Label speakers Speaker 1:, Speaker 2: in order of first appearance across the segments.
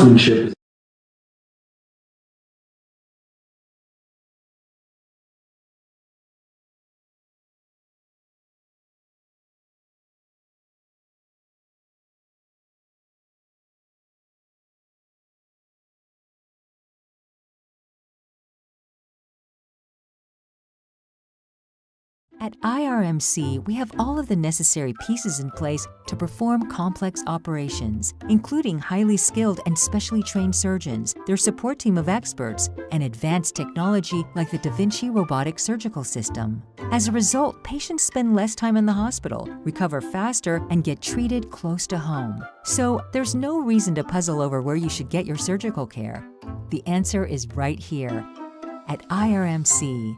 Speaker 1: marksmanship.
Speaker 2: At IRMC, we have all of the necessary pieces in place to perform complex operations, including highly skilled and specially trained surgeons, their support team of experts, and advanced technology like the Da Vinci robotic surgical system. As a result, patients spend less time in the hospital, recover faster, and get treated close to home. So there's no reason to puzzle over where you should get your surgical care. The answer is right here at IRMC.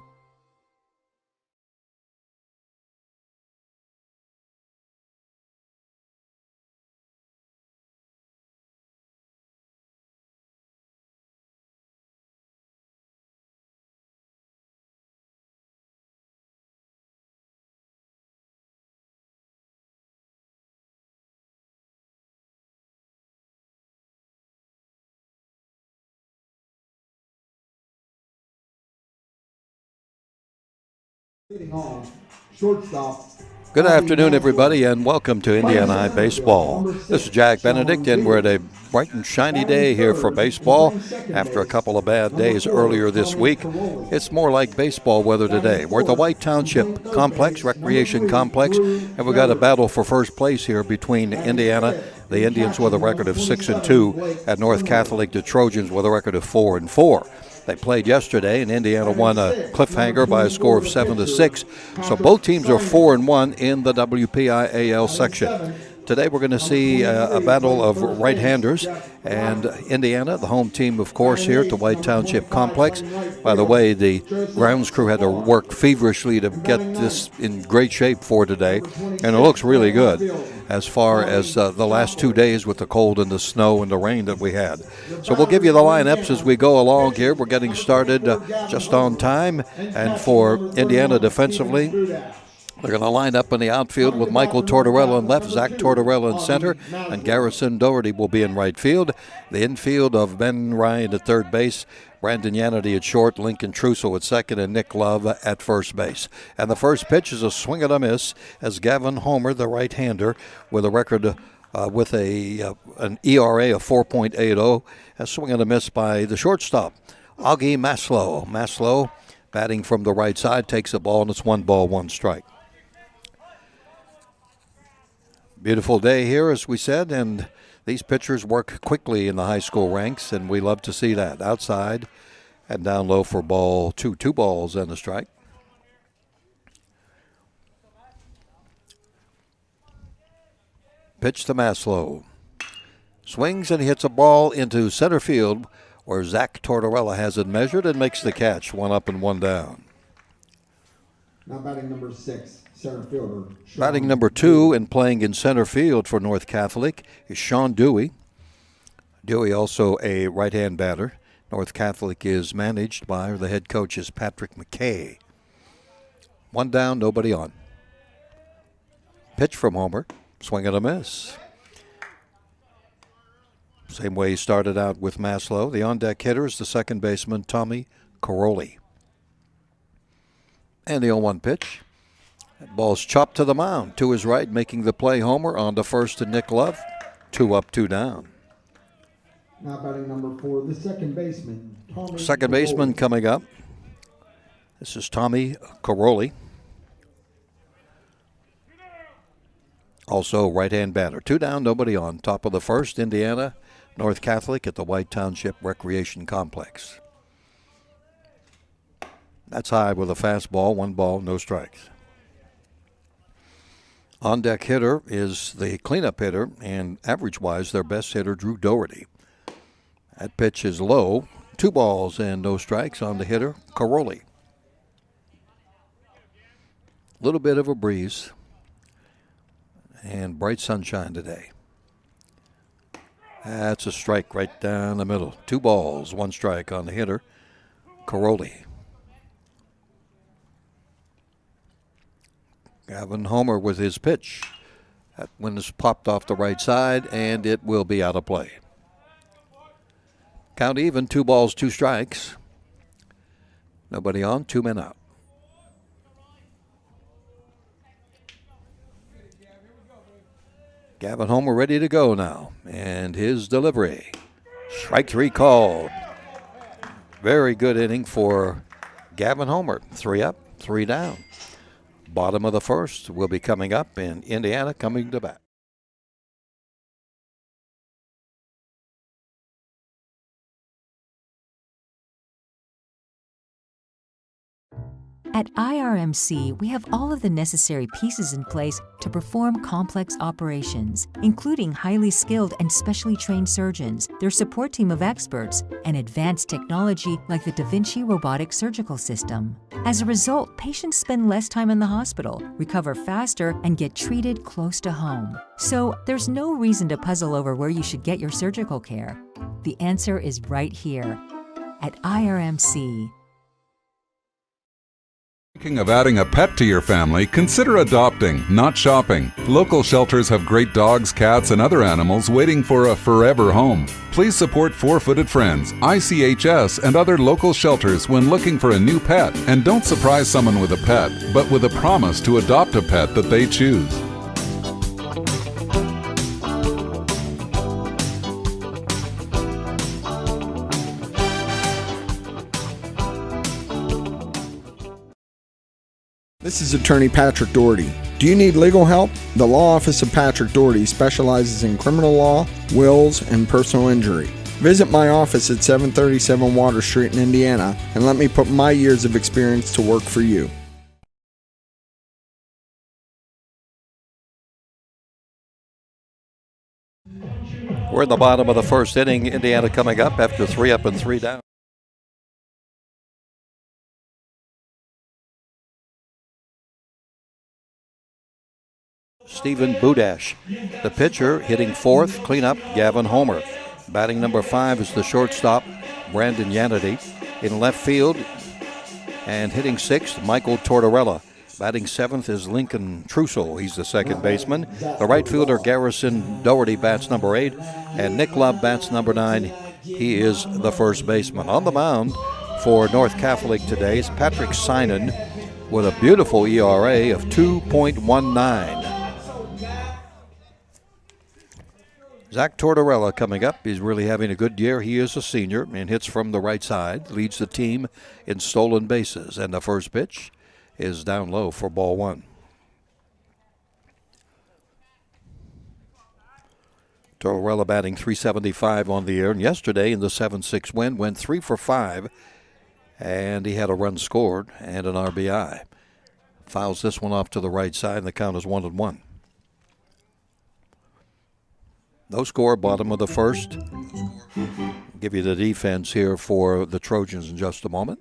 Speaker 3: Good afternoon, everybody, and welcome to Indiana High Baseball. This is Jack Benedict, and we're at a bright and shiny day here for baseball. After a couple of bad days earlier this week, it's more like baseball weather today. We're at the White Township Complex, Recreation Complex, and we've got a battle for first place here between Indiana, the Indians with a record of 6-2, and North Catholic, the Trojans, with a record of 4-4. They played yesterday, and Indiana won a cliffhanger by a score of 7-6. So both teams are 4-1 in the WPIAL section. Today we're going to see a battle of right-handers, and Indiana, the home team, of course, here at the White Township Complex. By the way, the grounds crew had to work feverishly to get this in great shape for today, and it looks really good as far as the last 2 days with the cold and the snow and the rain that we had. So we'll give you the lineups as we go along here. We're getting started just on time, and for Indiana defensively, they're going to line up in the outfield with Michael Tortorella in left, Zach Tortorella in center, and Garrison Doherty will be in right field. The infield of Ben Ryan at third base, Brandon Yanity at short, Lincoln Trussell at second, and Nick Love at first base. And the first pitch is a swing and a miss as Gavin Homer, the right-hander, with a record with an ERA of 4.80, a swing and a miss by the shortstop, Augie Maslow. Maslow, batting from the right side, takes the ball, and it's 1-1 strike. Beautiful day here, as we said, and these pitchers work quickly in the high school ranks, and we love to see that. Outside and down low for ball two. 2 balls and a strike. Pitch to Maslow. Swings and he hits a ball into center field where Zach Tortorella has it measured and makes the catch. 1 up and 1 down.
Speaker 1: Now batting number 6. Center fielder.
Speaker 3: Batting number 2 and playing in center field for North Catholic is Sean Dewey. Dewey also a right-hand batter. North Catholic is managed by, or the head coach is Patrick McKay. 1 down, nobody on. Pitch from Homer. Swing and a miss. Same way he started out with Maslow. The on-deck hitter is the second baseman, Tommy Caroli. And the 0-1 pitch. That ball's chopped to the mound. To his right, making the play, Homer. On to first to Nick Love. 2 up, 2 down.
Speaker 1: Now batting number 4, the second baseman, Tommy
Speaker 3: Second baseman
Speaker 1: Caroli.
Speaker 3: coming up. This is Tommy Caroli. Also right-hand batter. 2 down, nobody on. Top of the first, Indiana, North Catholic at the White Township Recreation Complex. That's high with a fastball. 1 ball, no strikes. On-deck hitter is the cleanup hitter, and average-wise, their best hitter, Drew Doherty. That pitch is low. 2 balls and no strikes on the hitter, Caroli. A little bit of a breeze and bright sunshine today. That's a strike right down the middle. 2 balls, 1 strike on the hitter, Caroli. Gavin Homer with his pitch. That one is popped off the right side, and it will be out of play. Count even, 2 balls, 2 strikes. Nobody on, 2 men out. Gavin Homer ready to go now. And his delivery. Strike 3 called. Very good inning for Gavin Homer. 3 up, 3 down. Bottom of the first will be coming up, in Indiana coming to bat.
Speaker 2: At IRMC, we have all of the necessary pieces in place to perform complex operations, including highly skilled and specially trained surgeons, their support team of experts, and advanced technology like the Da Vinci robotic surgical system. As a result, patients spend less time in the hospital, recover faster, and get treated close to home. So there's no reason to puzzle over where you should get your surgical care. The answer is right here at IRMC.
Speaker 4: Thinking of adding a pet to your family? Consider adopting, not shopping. Local shelters have great dogs, cats, and other animals waiting for a forever home. Please support Four-Footed Friends, ICHS, and other local shelters when looking for a new pet. And don't surprise someone with a pet, but with a promise to adopt a pet that they choose.
Speaker 5: This is Attorney Patrick Doherty. Do you need legal help? The Law Office of Patrick Doherty specializes in criminal law, wills, and personal injury. Visit my office at 737 Water Street in Indiana and let me put my years of experience to work for you.
Speaker 3: We're in the bottom of the first inning. Indiana coming up after 3 up and 3 down. Stephen Budash, the pitcher, hitting 4th. Cleanup, Gavin Homer. Batting number 5 is the shortstop, Brandon Yanity. In left field and hitting 6th, Michael Tortorella. Batting 7th is Lincoln Trussell. He's the second baseman. The right fielder, Garrison Doherty, bats number 8. And Nick Love bats number 9. He is the first baseman. On the mound for North Catholic today is Patrick Synan with a beautiful ERA of 2.19. Zach Tortorella coming up. He's really having a good year. He is a senior and hits from the right side. Leads the team in stolen bases. And the first pitch is down low for ball 1. Tortorella batting .375 on the year. And yesterday in the 7-6 win, went 3 for 5. And he had a run scored and an RBI. Fouls this one off to the right side, and the count is 1-1. No score, bottom of the first. Give you the defense here for the Trojans in just a moment.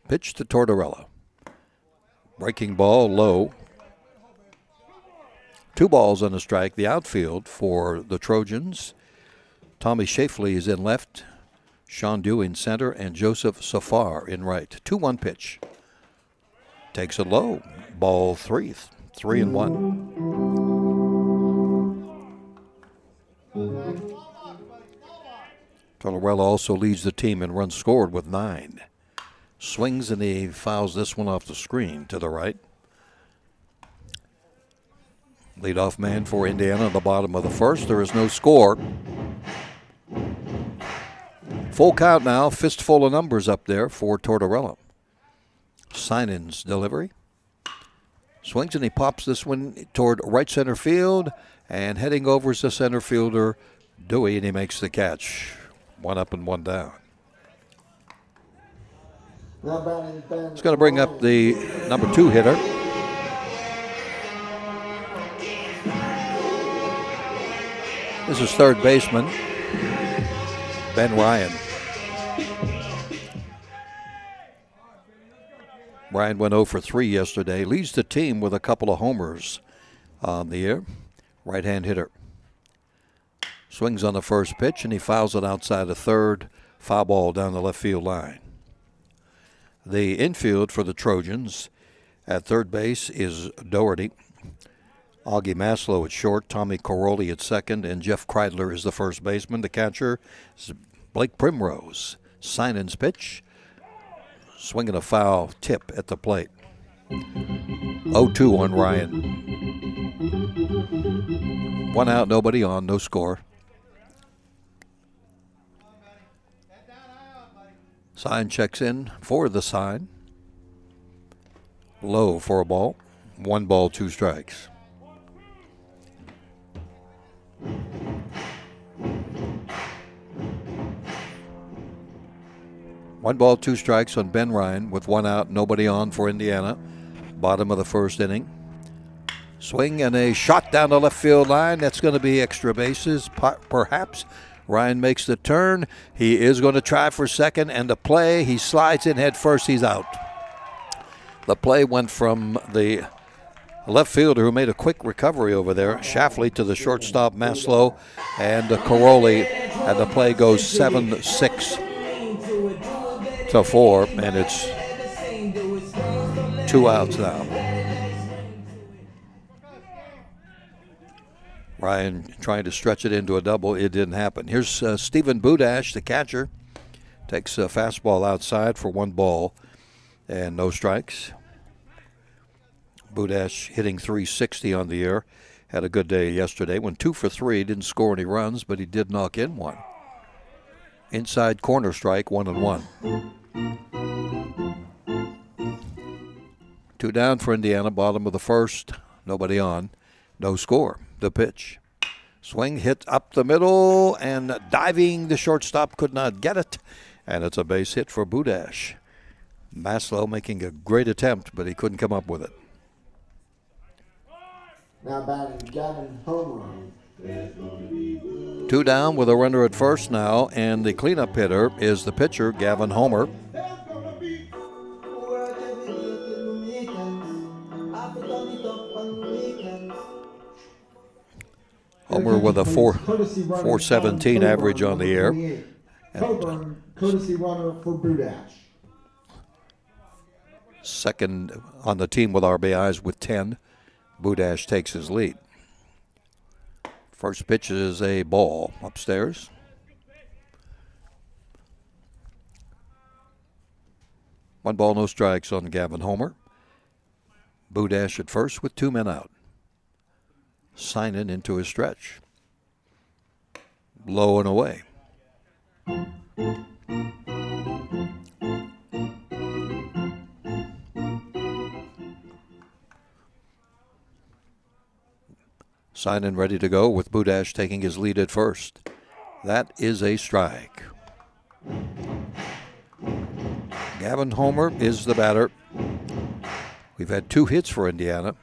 Speaker 3: Pitch to Tortorella. Breaking ball low. 2 balls and a strike. The outfield for the Trojans. Tommy Shafley is in left. Sean Dew in center, and Joseph Safar in right. 2-1 pitch. Takes it low. Ball 3. 3-1. Tortorella also leads the team in runs scored with 9. Swings and he fouls this one off the screen to the right. Leadoff man for Indiana at the bottom of the first. There is no score. Full count now. Fistful of numbers up there for Tortorella. Synan's delivery. Swings and he pops this one toward right center field. And heading over is the center fielder, Dewey, and he makes the catch. 1 up and 1 down. It's going to bring up the number 2 hitter. This is third baseman, Ben Ryan. Ryan went 0 for 3 yesterday. Leads the team with a couple of homers on the year. Right-hand hitter. Swings on the first pitch, and he fouls it outside the third. Foul ball down the left field line. The infield for the Trojans at third base is Doherty. Augie Maslow at short, Tommy Caroli at second, and Jeff Kreidler is the first baseman. The catcher is Blake Primrose. Sinan's pitch, swinging a foul tip at the plate. 0-2 on Ryan. 1 out, nobody on, no score. Sign checks in for the sign. Low for a ball. 1 ball, 2 strikes. One ball, 2 strikes on Ben Ryan with 1 out, nobody on for Indiana. Bottom of the first inning. Swing and a shot down the left field line. That's going to be extra bases, perhaps. Ryan makes the turn. He is going to try for second, and the play, he slides in head first. He's out. The play went from the left fielder who made a quick recovery over there, Shafley, to the shortstop, Maslow, and Caroli, and the play goes 7-6 to 4, and it's 2 outs now. Ryan trying to stretch it into a double. It didn't happen. Here's Stephen Budash, the catcher. Takes a fastball outside for 1 ball and no strikes. Budash hitting .360 on the year. Had a good day yesterday. Went 2 for 3. Didn't score any runs, but he did knock in 1. Inside corner strike, 1-1. 2 down for Indiana. Bottom of the first. Nobody on. No score. The pitch. Swing hit up the middle, and diving, the shortstop could not get it. And it's a base hit for Budash. Maslow making a great attempt, but he couldn't come up with it.
Speaker 1: Now batting Gavin Homer.
Speaker 3: 2 down with a runner at first now, and the cleanup hitter is the pitcher, Gavin Homer. Homer with a 417 average on the year.
Speaker 1: Coburn, courtesy runner for Budash.
Speaker 3: Second on the team with RBIs with 10. Budash takes his lead. First pitch is a ball upstairs. One ball, no strikes on Gavin Homer. Budash at first with 2 men out. Sinan into his stretch. Low and away. Sinan ready to go with Budash taking his lead at first. That is a strike. Gavin Homer is the batter. We've had 2 hits for Indiana.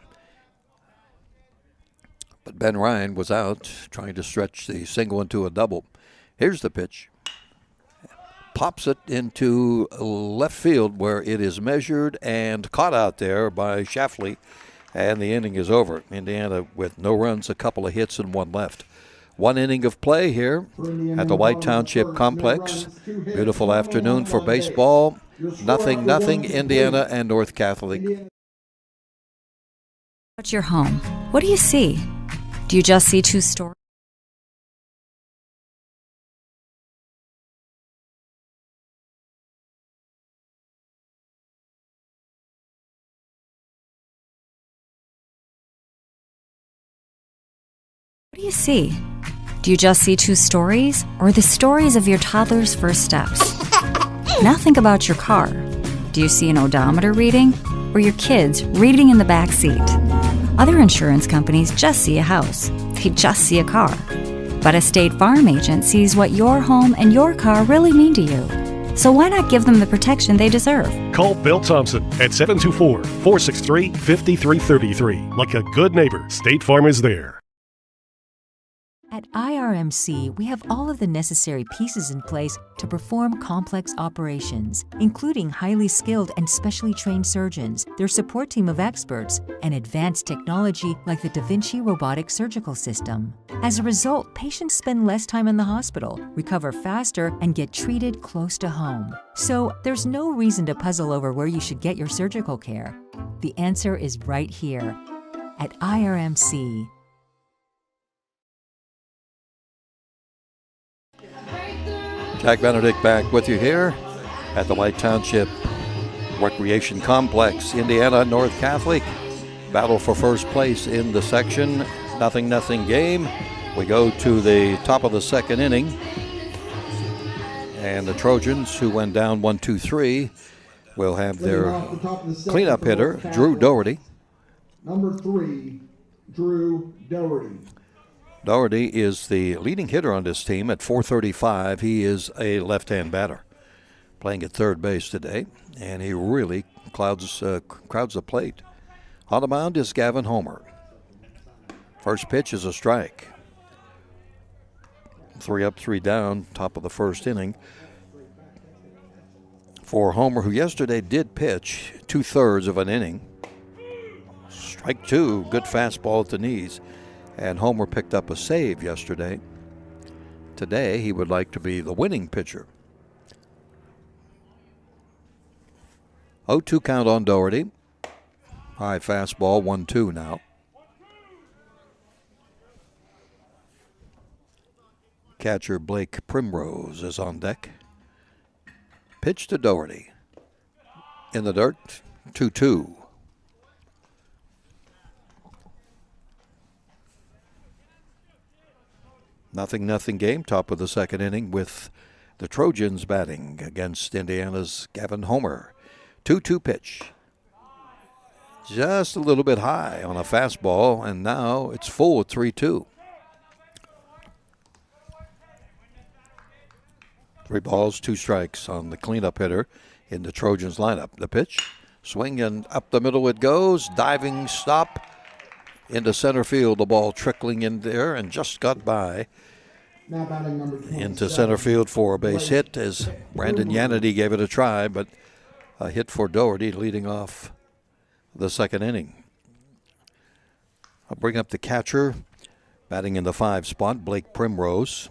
Speaker 3: But Ben Ryan was out trying to stretch the single into a double. Here's the pitch. Pops it into left field where it is measured and caught out there by Shafley. And the inning is over. Indiana with no runs, a couple of hits, and 1 left. 1 inning of play here at the White Township Complex. Beautiful afternoon for baseball. 0-0, Indiana and North Catholic.
Speaker 6: About your home, what do you see? Do you just see 2 stories? What do you see? Do you just see 2 stories, or the stories of your toddler's first steps? Now think about your car. Do you see an odometer reading, or your kids reading in the back seat? Other insurance companies just see a house. They just see a car. But a State Farm agent sees what your home and your car really mean to you. So why not give them the protection they deserve?
Speaker 7: Call Bill Thompson at 724-463-5333. Like a good neighbor, State Farm is there.
Speaker 2: At IRMC, we have all of the necessary pieces in place to perform complex operations, including highly skilled and specially trained surgeons, their support team of experts, and advanced technology like the Da Vinci robotic surgical system. As a result, patients spend less time in the hospital, recover faster, and get treated close to home. So there's no reason to puzzle over where you should get your surgical care. The answer is right here. at IRMC.
Speaker 3: Jack Benedict back with you here at the White Township Recreation Complex. Indiana North Catholic battle for first place in the section. 0-0 game. We go to the top of the second inning. And the Trojans, who went down 1-2-3, will have their cleanup hitter, Drew Doherty.
Speaker 1: Number 3, Drew Doherty.
Speaker 3: Doherty is the leading hitter on this team at .435. He is a left-hand batter, playing at third base today, and he really crowds the plate. On the mound is Gavin Homer. First pitch is a strike. 3 up, 3 down, top of the first inning. For Homer, who yesterday did pitch 2/3 of an inning. Strike 2, good fastball at the knees. And Homer picked up a save yesterday. Today, he would like to be the winning pitcher. 0-2 count on Doherty. High fastball, 1-2 now. Catcher Blake Primrose is on deck. Pitch to Doherty. In the dirt, 2-2. Nothing game, top of the second inning with the Trojans batting against Indiana's Gavin Homer. 2-2 pitch. Just a little bit high on a fastball, and now it's full at 3-2. 3 balls, 2 strikes on the cleanup hitter in the Trojans lineup. The pitch, swing and up the middle it goes. Diving stop into center field. The ball trickling in there and just got by
Speaker 1: Now batting number 27,
Speaker 3: into center field for a base hit as Brandon Yanity gave it a try, but a hit for Doherty leading off the second inning. I'll bring up the catcher, batting in the 5 spot, Blake Primrose.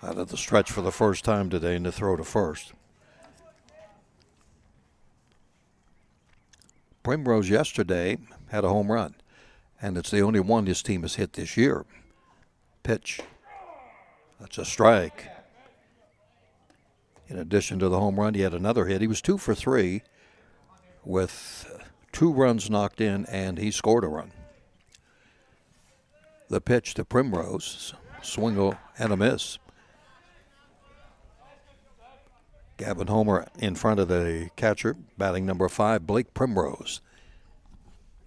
Speaker 3: Out of the stretch for the first time today in the throw to first. Primrose yesterday had a home run, and it's the only one his team has hit this year. Pitch. That's a strike. In addition to the home run, he had another hit. He was 2 for 3 with 2 runs knocked in, and he scored a run. The pitch to Primrose, swing and a miss. Gavin Homer in front of the catcher, batting number 5, Blake Primrose.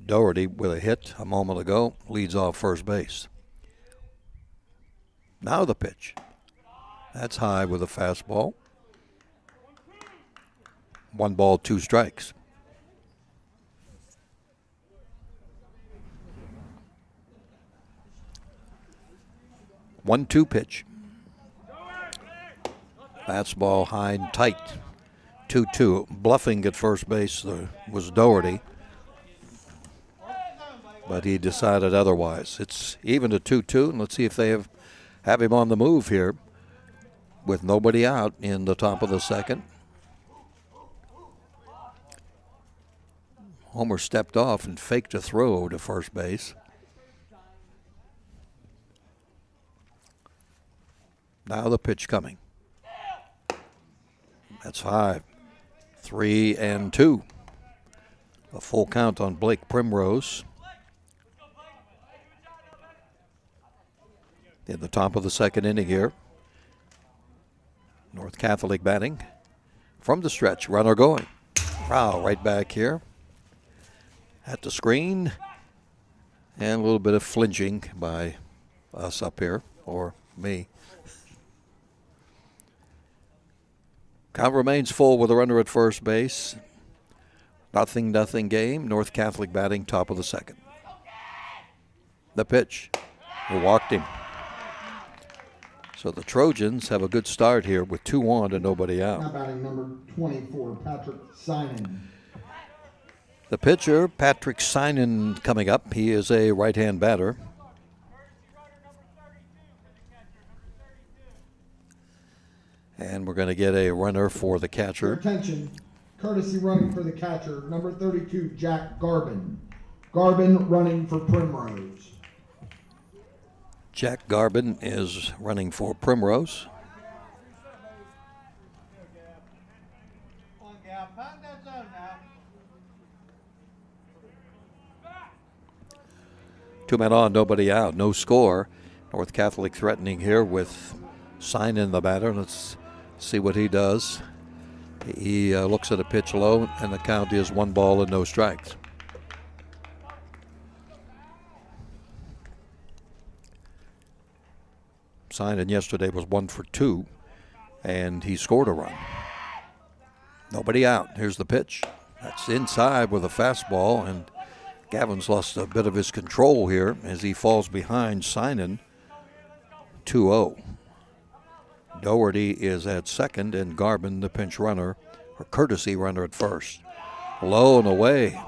Speaker 3: Doherty with a hit a moment ago, leads off first base. Now the pitch. That's high with a fastball. 1 ball, 2 strikes. One 2 pitch. Fastball high and tight. 2-2. Bluffing at first base was Doherty, but he decided otherwise. It's even at 2-2, and let's see if they have him on the move here with nobody out in the top of the second. Homer stepped off and faked a throw to first base. Now the pitch coming. That's 5. 3-2. A full count on Blake Primrose. In the top of the second inning here. North Catholic batting from the stretch. Runner going. Foul right back here. At the screen. And a little bit of flinching by us up here, or me. Count remains full with a runner at first base. 0-0 game. North Catholic batting top of the second. The pitch. He walked him. So the Trojans have a good start here with 2 on and nobody out.
Speaker 1: Now batting number 24, Patrick Simon.
Speaker 3: The pitcher, Patrick Simon, coming up. He is a right-hand batter. And we're going to get a runner for the catcher.
Speaker 1: Attention. Courtesy running for the catcher, number 32, Jack Garbin. Garbin running for Primrose.
Speaker 3: Jack Garbin is running for Primrose. Two men on, nobody out, no score. North Catholic threatening here with Sinan the batter. Let's see what he does. He looks at a pitch low, and the count is 1 ball and no strikes. Sinan yesterday was 1 for 2, and he scored a run. Nobody out. Here's the pitch. That's inside with a fastball, and Gavin's lost a bit of his control here as he falls behind Sinan 2-0. Doherty is at second, and Garbin, the pinch runner, or courtesy runner, at first. Low and away.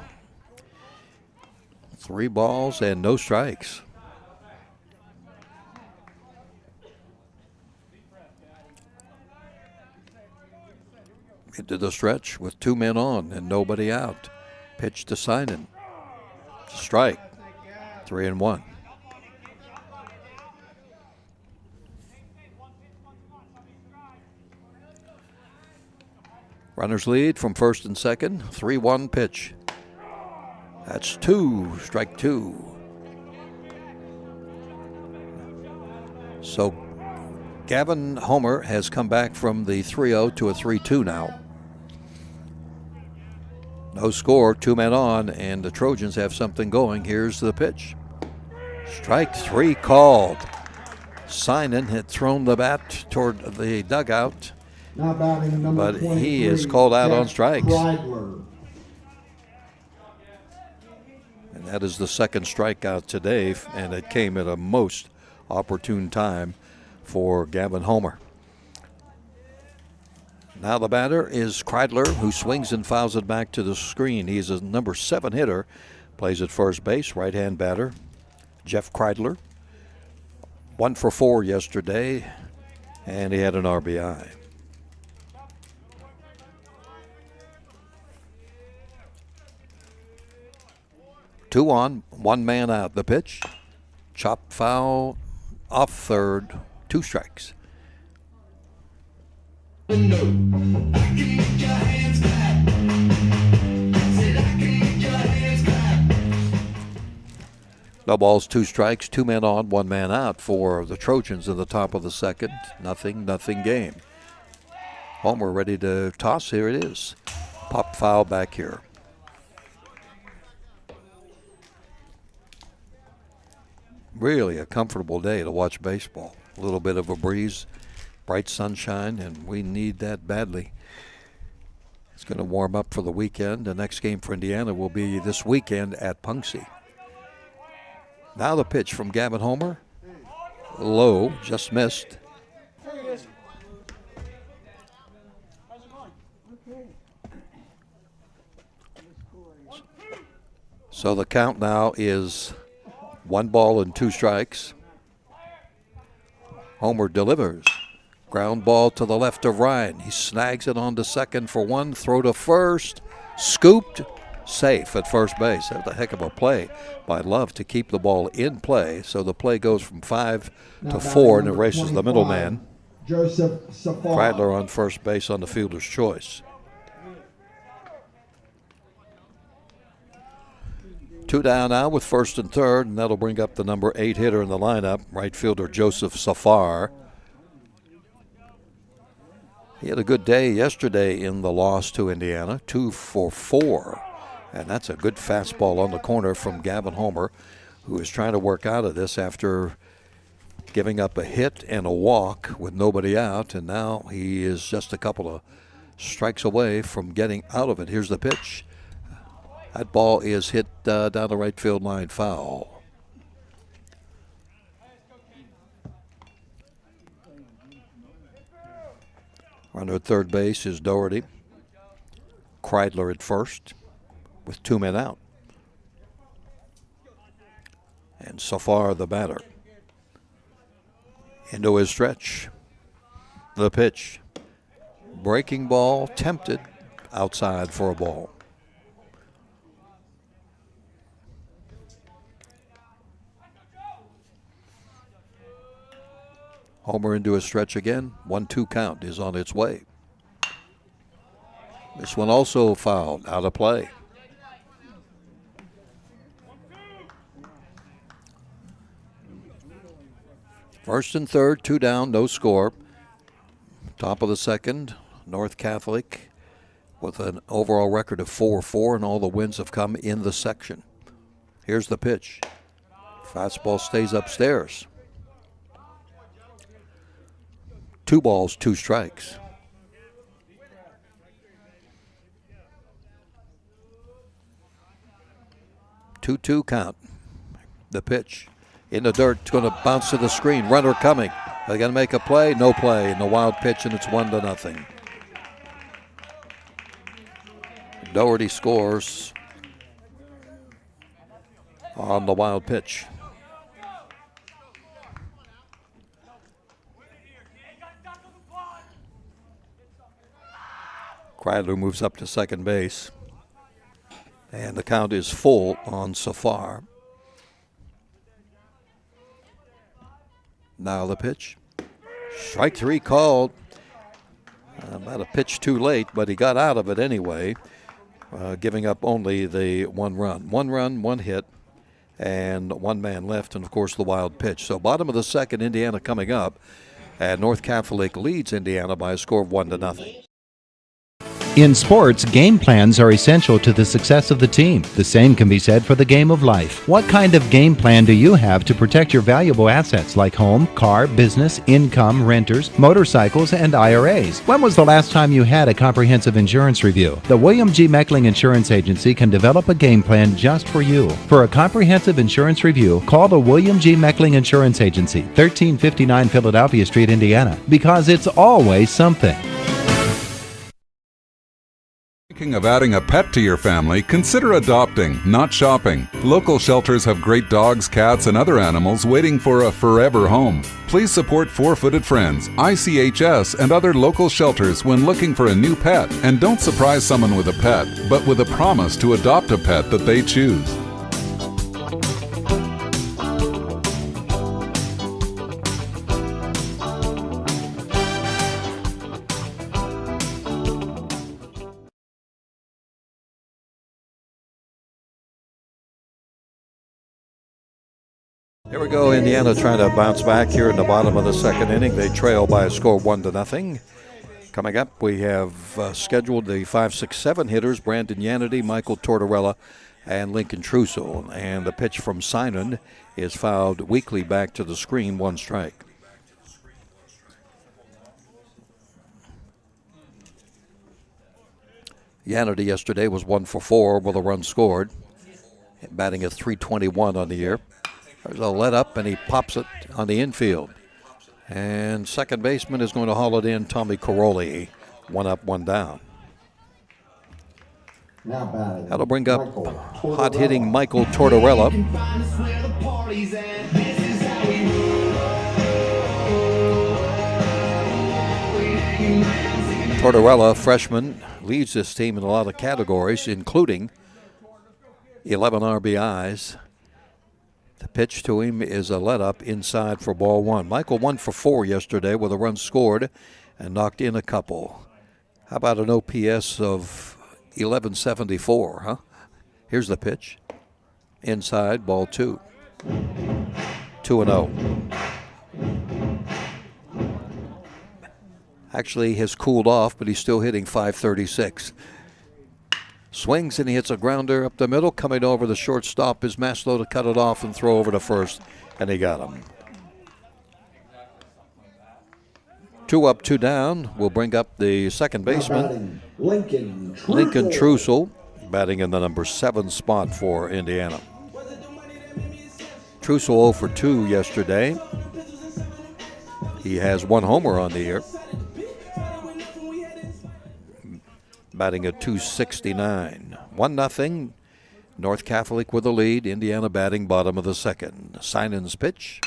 Speaker 3: 3 balls and no strikes. Into the stretch with 2 men on and nobody out. Pitch to Sinan. Strike. 3-1. Runners lead from first and second. 3-1 pitch. That's 2. Strike 2. So Gavin Homer has come back from the 3-0 to a 3-2 now. No score, 2 men on, and the Trojans have something going. Here's the pitch. Strike 3 called. Sinan had thrown the bat toward the dugout,
Speaker 1: Now batting number
Speaker 3: but
Speaker 1: 23,
Speaker 3: he is called out on
Speaker 1: Jeff
Speaker 3: strikes.
Speaker 1: Kreidler.
Speaker 3: And that is the second strikeout today, and it came at a most opportune time for Gavin Homer. Now the batter is Kreidler, who swings and fouls it back to the screen. He's a number 7 hitter, plays at first base, right-hand batter. Jeff Kreidler, 1 for 4 yesterday, and he had an RBI. Two on, 1 man out. The pitch, chop foul off third, 2 strikes. No balls, 2 strikes, 2 men on, 1 man out for the Trojans in the top of the second. Nothing game. Homer ready to toss. Here it is. Pop foul back here. Really a comfortable day to watch baseball. A little bit of a breeze, bright sunshine, and we need that badly. It's going to warm up for the weekend. The next game for Indiana will be this weekend at Punxsutawney. Now the pitch from Gavin Homer. Low, just missed. So the count now is 1 ball and 2 strikes. Homer delivers. Ground ball to the left of Ryan. He snags it on to second for 1. Throw to first. Scooped. Safe at first base. That's a heck of a play by Love to keep the ball in play. So the play goes from 5 to 4 and erases the middleman.
Speaker 1: Joseph Safar.
Speaker 3: Kreidler on first base on the fielder's choice. 2 down now with first and third, and that'll bring up the number 8 hitter in the lineup, right fielder Joseph Safar. He had a good day yesterday in the loss to Indiana, 2 for 4. And that's a good fastball on the corner from Gavin Homer, who is trying to work out of this after giving up a hit and a walk with nobody out. And now he is just a couple of strikes away from getting out of it. Here's the pitch. That ball is hit down the right field line, foul. Runner at third base is Doherty. Kreidler at first with 2 men out. And so far the batter. Into his stretch. The pitch. Breaking ball, tempted. outside for a ball. Homer into a stretch again. 1-2 count is on its way. This one also fouled, out of play. First and third, 2 down, no score. Top of the second, North Catholic with an overall record of 4-4, and all the wins have come in the section. Here's the pitch. Fastball stays upstairs. 2 balls, 2 strikes. Two count. The pitch in the dirt. It's going to bounce to the screen. Runner coming. Are they going to make a play? No play. And the wild pitch, and it's 1-0. Doherty scores on the wild pitch. Kreidler moves up to second base. And the count is full on Safar. Now the pitch. Strike 3 called. About a pitch too late, but he got out of it anyway, giving up only the 1 run. 1 run, 1 hit, and 1 man left, and of course the wild pitch. So bottom of the second, Indiana coming up, and North Catholic leads Indiana by a score of 1-0.
Speaker 8: In sports, game plans are essential to the success of the team. The same can be said for the game of life. What kind of game plan do you have to protect your valuable assets like home, car, business, income, renters, motorcycles, and IRAs? When was the last time you had a comprehensive insurance review? The William G. Meckling Insurance Agency can develop a game plan just for you. For a comprehensive insurance review, call the William G. Meckling Insurance Agency, 1359 Philadelphia Street, Indiana, because it's always something.
Speaker 4: Thinking of adding a pet to your family? Consider adopting, not shopping. Local shelters have great dogs, cats, and other animals waiting for a forever home. Please support Four-Footed Friends, ICHS, and other local shelters when looking for a new pet. And don't surprise someone with a pet, but with a promise to adopt a pet that they choose.
Speaker 3: Here we go, Indiana trying to bounce back here in the bottom of the second inning. They trail by a score of 1-0. Coming up, we have scheduled the 5, 6, 7 hitters, Brandon Yanity, Michael Tortorella, and Lincoln Trussell. And the pitch from Simon is fouled weakly back to the screen, 1 strike. Yanity yesterday was 1 for 4 with a run scored, batting at .321 on the year. There's a let up, and he pops it on the infield. And second baseman is going to haul it in, Tommy Caroli. 1 up, 1 down. That'll bring up hot-hitting Michael Tortorella. Tortorella, freshman, leads this team in a lot of categories, including 11 RBIs. The pitch to him is a let-up inside for ball 1. Michael 1 for 4 yesterday with a run scored and knocked in a couple. How about an OPS of 1174, huh? Here's the pitch. Inside, ball 2. 2-0. Actually has cooled off, but he's still hitting .536. Swings and he hits a grounder up the middle. Coming over the shortstop is Maslow to cut it off and throw over to first, and he got him. 2 up, 2 down. We'll bring up the second baseman, Lincoln Trussell, batting in the number 7 spot for Indiana. Trussell 0 for 2 yesterday. He has 1 homer on the year, batting at .269. 1-0. North Catholic with the lead. Indiana batting bottom of the second. Sinan's pitch.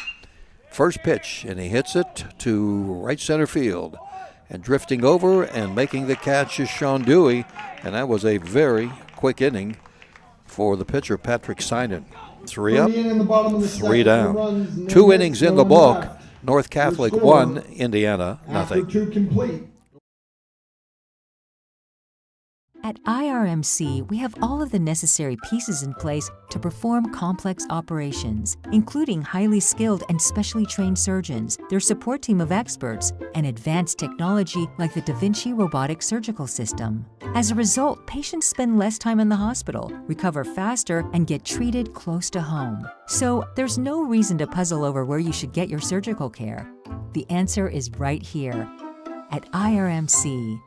Speaker 3: First pitch, and he hits it to right center field. And drifting over and making the catch is Sean Dewey. And that was a very quick inning for the pitcher, Patrick Sinan. 3 up, 3 down. 2 innings in the book. North Catholic 1, Indiana nothing.
Speaker 2: At IRMC, we have all of the necessary pieces in place to perform complex operations, including highly skilled and specially trained surgeons, their support team of experts, and advanced technology like the Da Vinci robotic surgical system. As a result, patients spend less time in the hospital, recover faster, and get treated close to home. So there's no reason to puzzle over where you should get your surgical care. The answer is right here at IRMC.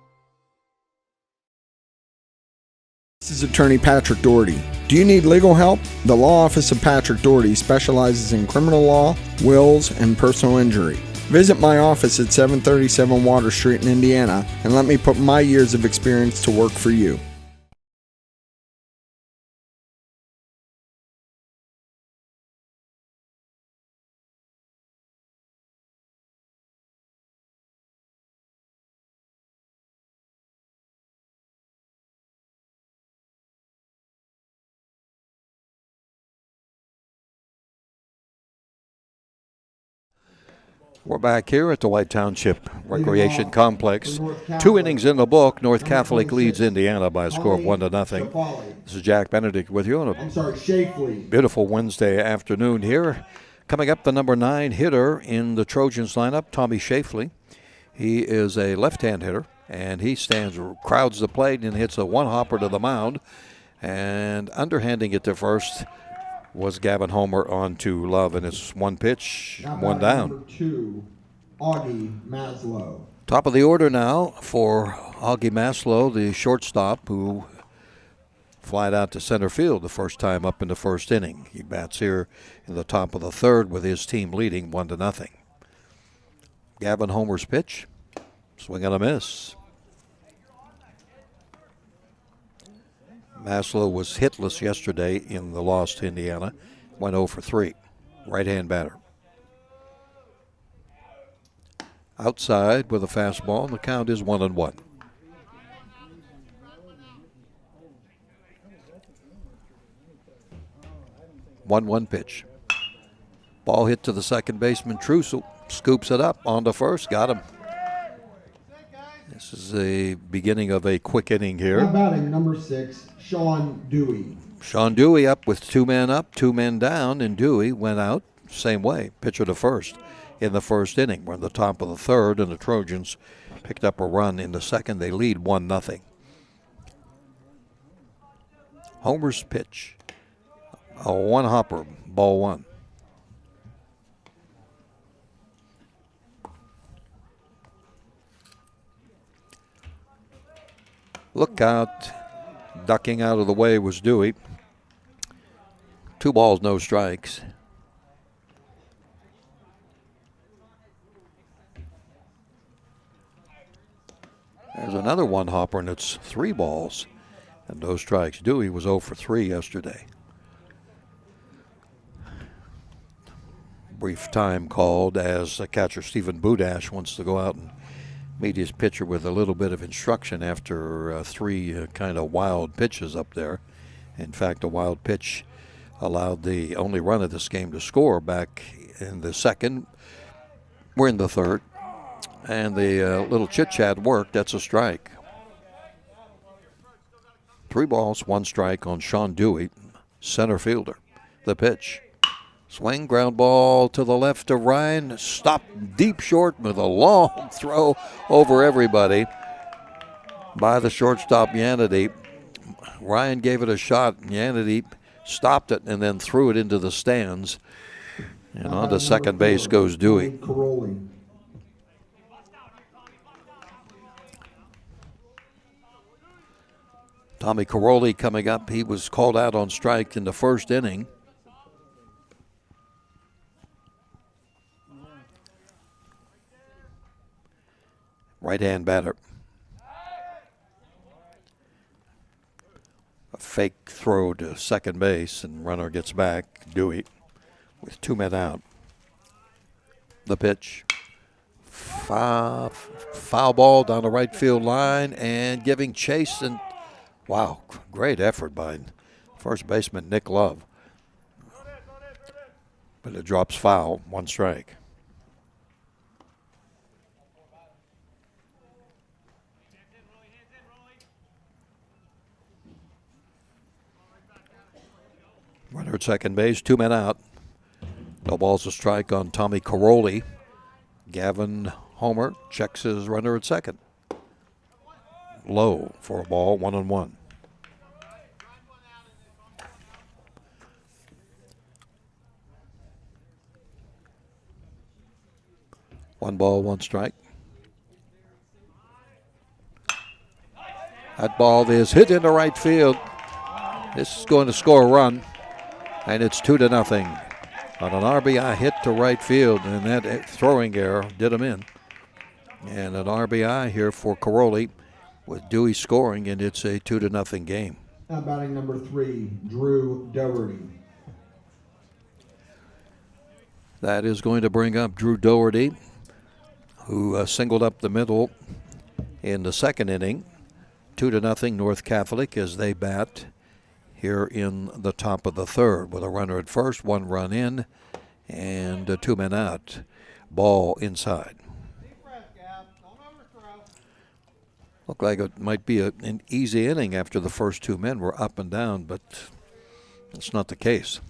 Speaker 5: This is Attorney Patrick Doherty. Do you need legal help? The Law Office of Patrick Doherty specializes in criminal law, wills, and personal injury. Visit my office at 737 Water Street in Indiana and let me put my years of experience to work for you.
Speaker 3: We're back here at the White Township Recreation Complex. 2 innings in the book. North Catholic leads Indiana by a score of 1-0. This is Jack Benedict with you on a beautiful Wednesday afternoon here. Coming up, the number 9 hitter in the Trojans lineup, Tommy Shafley. He is a left-hand hitter, and he crowds the plate and hits a one-hopper to the mound. And underhanding it to first was Gavin Homer on to Love, and it's 1 pitch, 1 down.
Speaker 1: Number 2, Augie Maslow.
Speaker 3: Top of the order now for Augie Maslow, the shortstop, who flied out to center field the first time up in the first inning. He bats here in the top of the third with his team leading 1-0. Gavin Homer's pitch, swing and a miss. Maslow was hitless yesterday in the loss to Indiana. Went 0 for 3. Right-hand batter. Outside with a fastball, and the count is 1-1. One pitch. Ball hit to the second baseman. Trussell scoops it up onto first. Got him. This is the beginning of a quick inning here.
Speaker 1: Now batting number 6, Sean Dewey.
Speaker 3: Sean Dewey up with 2 men up, 2 men down, and Dewey went out same way, pitcher to first in the first inning. We're in the top of the third, and the Trojans picked up a run in the second. They lead 1-0. Homer's pitch, a one-hopper, ball 1. Look out. Ducking out of the way was Dewey. 2 balls, no strikes. There's another one-hopper, and it's 3 balls and no strikes. Dewey was 0 for 3 yesterday. Brief time called as catcher Stephen Budash wants to go out and meet his pitcher with a little bit of instruction after 3 kind of wild pitches up there. In fact, a wild pitch allowed the only run of this game to score back in the second. We're in the third, and the little chit-chat worked. That's a strike. 3 balls, 1 strike on Sean Dewey, center fielder. The pitch. Swing, ground ball to the left of Ryan. Stopped deep short with a long throw over everybody by the shortstop, Yanity. Ryan gave it a shot. Yanity stopped it and then threw it into the stands. And on to second base goes Dewey. Tommy Caroli coming up. He was called out on strike in the first inning. Right-hand batter. A fake throw to second base, and runner gets back. Dewey with 2 men out. The pitch. Foul ball down the right field line and giving chase. And wow, great effort by first baseman Nick Love. But it drops foul, 1 strike. Runner at second base, 2 men out. No balls, a strike on Tommy Caroli. Gavin Homer checks his runner at second. Low for a ball, 1-1. One ball, 1 strike. That ball is hit into right field. This is going to score a run, and it's 2-0 on an RBI hit to right field, and that throwing error did him in. And an RBI here for Caroli with Dewey scoring, and it's a 2-0 game.
Speaker 1: Now batting number 3, Drew Dougherty.
Speaker 3: That is going to bring up Drew Dougherty, who singled up the middle in the second inning. 2-0 North Catholic as they bat here in the top of the third with a runner at first, 1 run in, and 2 men out. Ball inside. Looked like it might be an easy inning after the first 2 men were up and down, but that's not the case.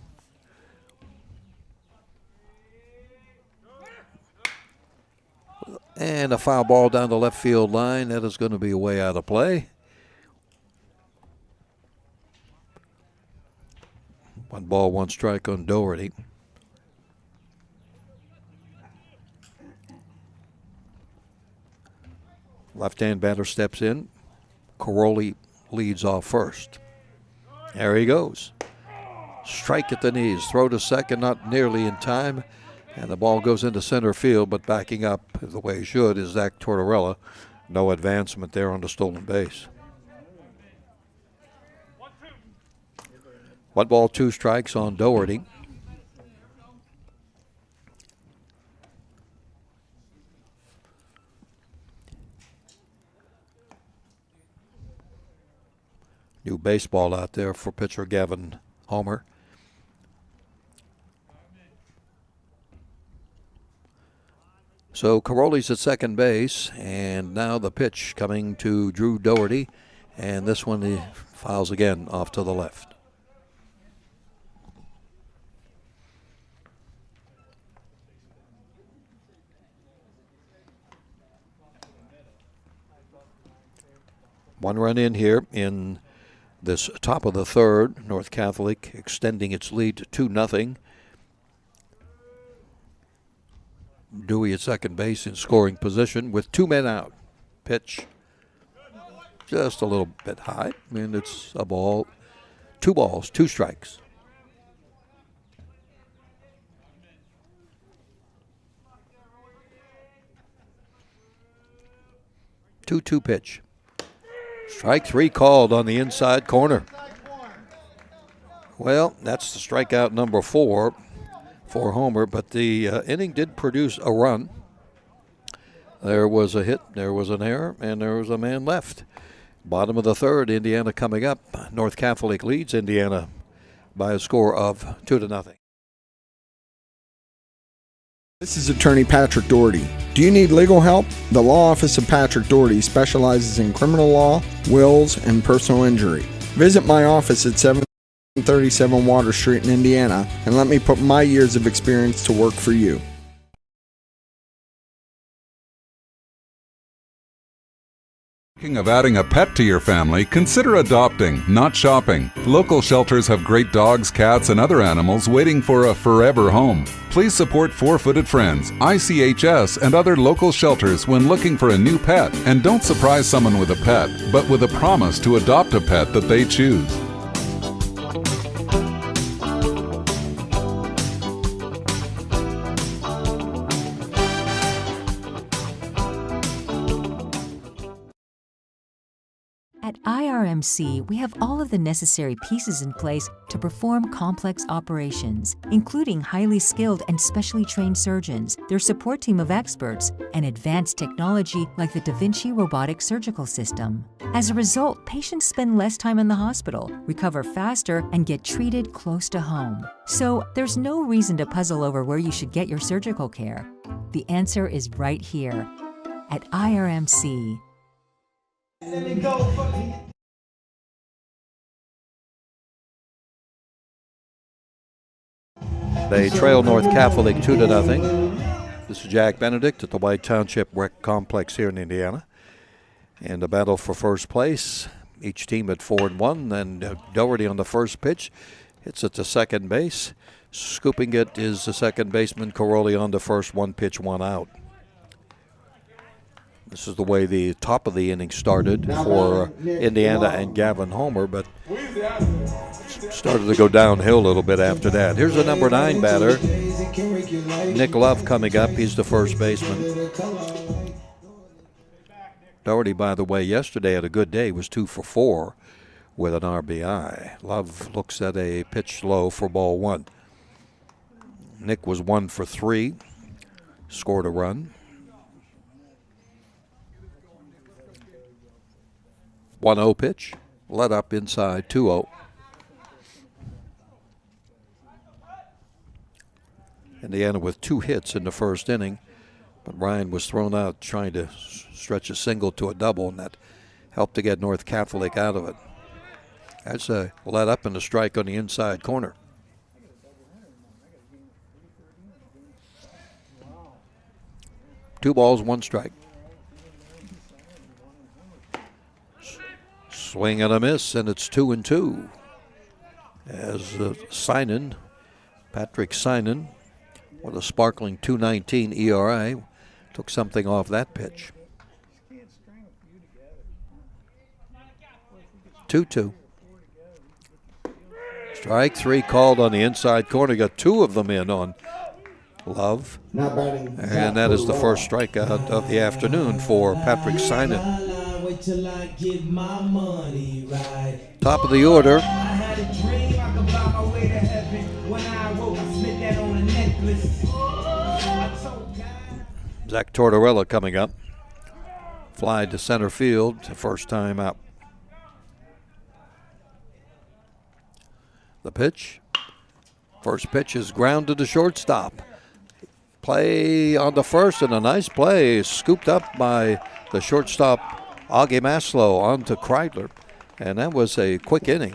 Speaker 3: And a foul ball down the left field line. That is going to be way out of play. 1 ball, 1 strike on Dougherty. Left-hand batter steps in. Caroli leads off first. There he goes. Strike at the knees. Throw to second, not nearly in time. And the ball goes into center field, but backing up the way he should is Zach Tortorella. No advancement there on the stolen base. 1 ball, 2 strikes on Dougherty. New baseball out there for pitcher Gavin Homer. So Caroli's at second base, and now the pitch coming to Drew Dougherty, and this one he fouls again off to the left. One run in here in this top of the third. North Catholic extending its lead to 2-0. Dewey at second base in scoring position with 2 men out. Pitch just a little bit high, and it's a ball. 2 balls, 2 strikes. Two pitch. Strike 3 called on the inside corner. Well, that's the strikeout number 4 for Homer, but the inning did produce a run. There was a hit, there was an error, and there was a man left. Bottom of the third, Indiana coming up. North Catholic leads Indiana by a score of 2-0.
Speaker 5: This is attorney Patrick Doherty. Do you need legal help? The law office of Patrick Doherty specializes in criminal law, wills, and personal injury. Visit my office at 737 Water Street in Indiana and let me put my years of experience to work for you.
Speaker 4: Thinking of adding a pet to your family? Consider adopting, not shopping. Local shelters have great dogs, cats, and other animals waiting for a forever home. Please support Four-Footed Friends, ICHS, and other local shelters when looking for a new pet. And don't surprise someone with a pet, but with a promise to adopt a pet that they choose.
Speaker 2: At IRMC, we have all of the necessary pieces in place to perform complex operations, including highly skilled and specially trained surgeons, their support team of experts, and advanced technology like the Da Vinci robotic surgical system. As a result, patients spend less time in the hospital, recover faster, and get treated close to home. So there's no reason to puzzle over where you should get your surgical care. The answer is right here at IRMC.
Speaker 3: They trail North Catholic 2-0. This is Jack Benedict at the White Township Rec Complex here in Indiana. And the battle for first place, each team at 4-1. And Doherty on the first pitch hits it to second base. Scooping it is the second baseman Caroli on the first, 1 pitch, 1 out. This is the way the top of the inning started for Indiana and Gavin Homer, but started to go downhill a little bit after that. Here's the number 9 batter, Nick Love, coming up. He's the first baseman. Doherty, by the way, yesterday had a good day. Was 2 for 4 with an RBI. Love looks at a pitch low for ball 1. Nick was 1 for 3, scored a run. 1-0 pitch, let up inside, 2-0. Indiana with 2 hits in the first inning, but Ryan was thrown out trying to stretch a single to a double, and that helped to get North Catholic out of it. That's a let up and a strike on the inside corner. Two balls, 1 strike. Swing and a miss, and it's 2-2. As Synan, Patrick Synan, with a sparkling 2.19 ERA, took something off that pitch. 2-2. Strike 3 called on the inside corner. Got 2 of them in on Love. And that is the first strikeout of the afternoon for Patrick Synan. Top of the order. Zach Tortorella coming up. Fly to center field, first time out. The pitch. First pitch is grounded to shortstop. Play on the first, and a nice play scooped up by the shortstop Augie Maslow onto Kreidler. And that was a quick inning.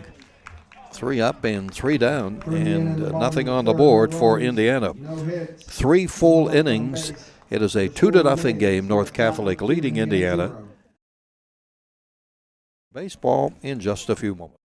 Speaker 3: 3 up and 3 down, and nothing on the board for Indiana. 3 full innings. It is a 2-0 game. North Catholic leading Indiana. Baseball in just a few moments.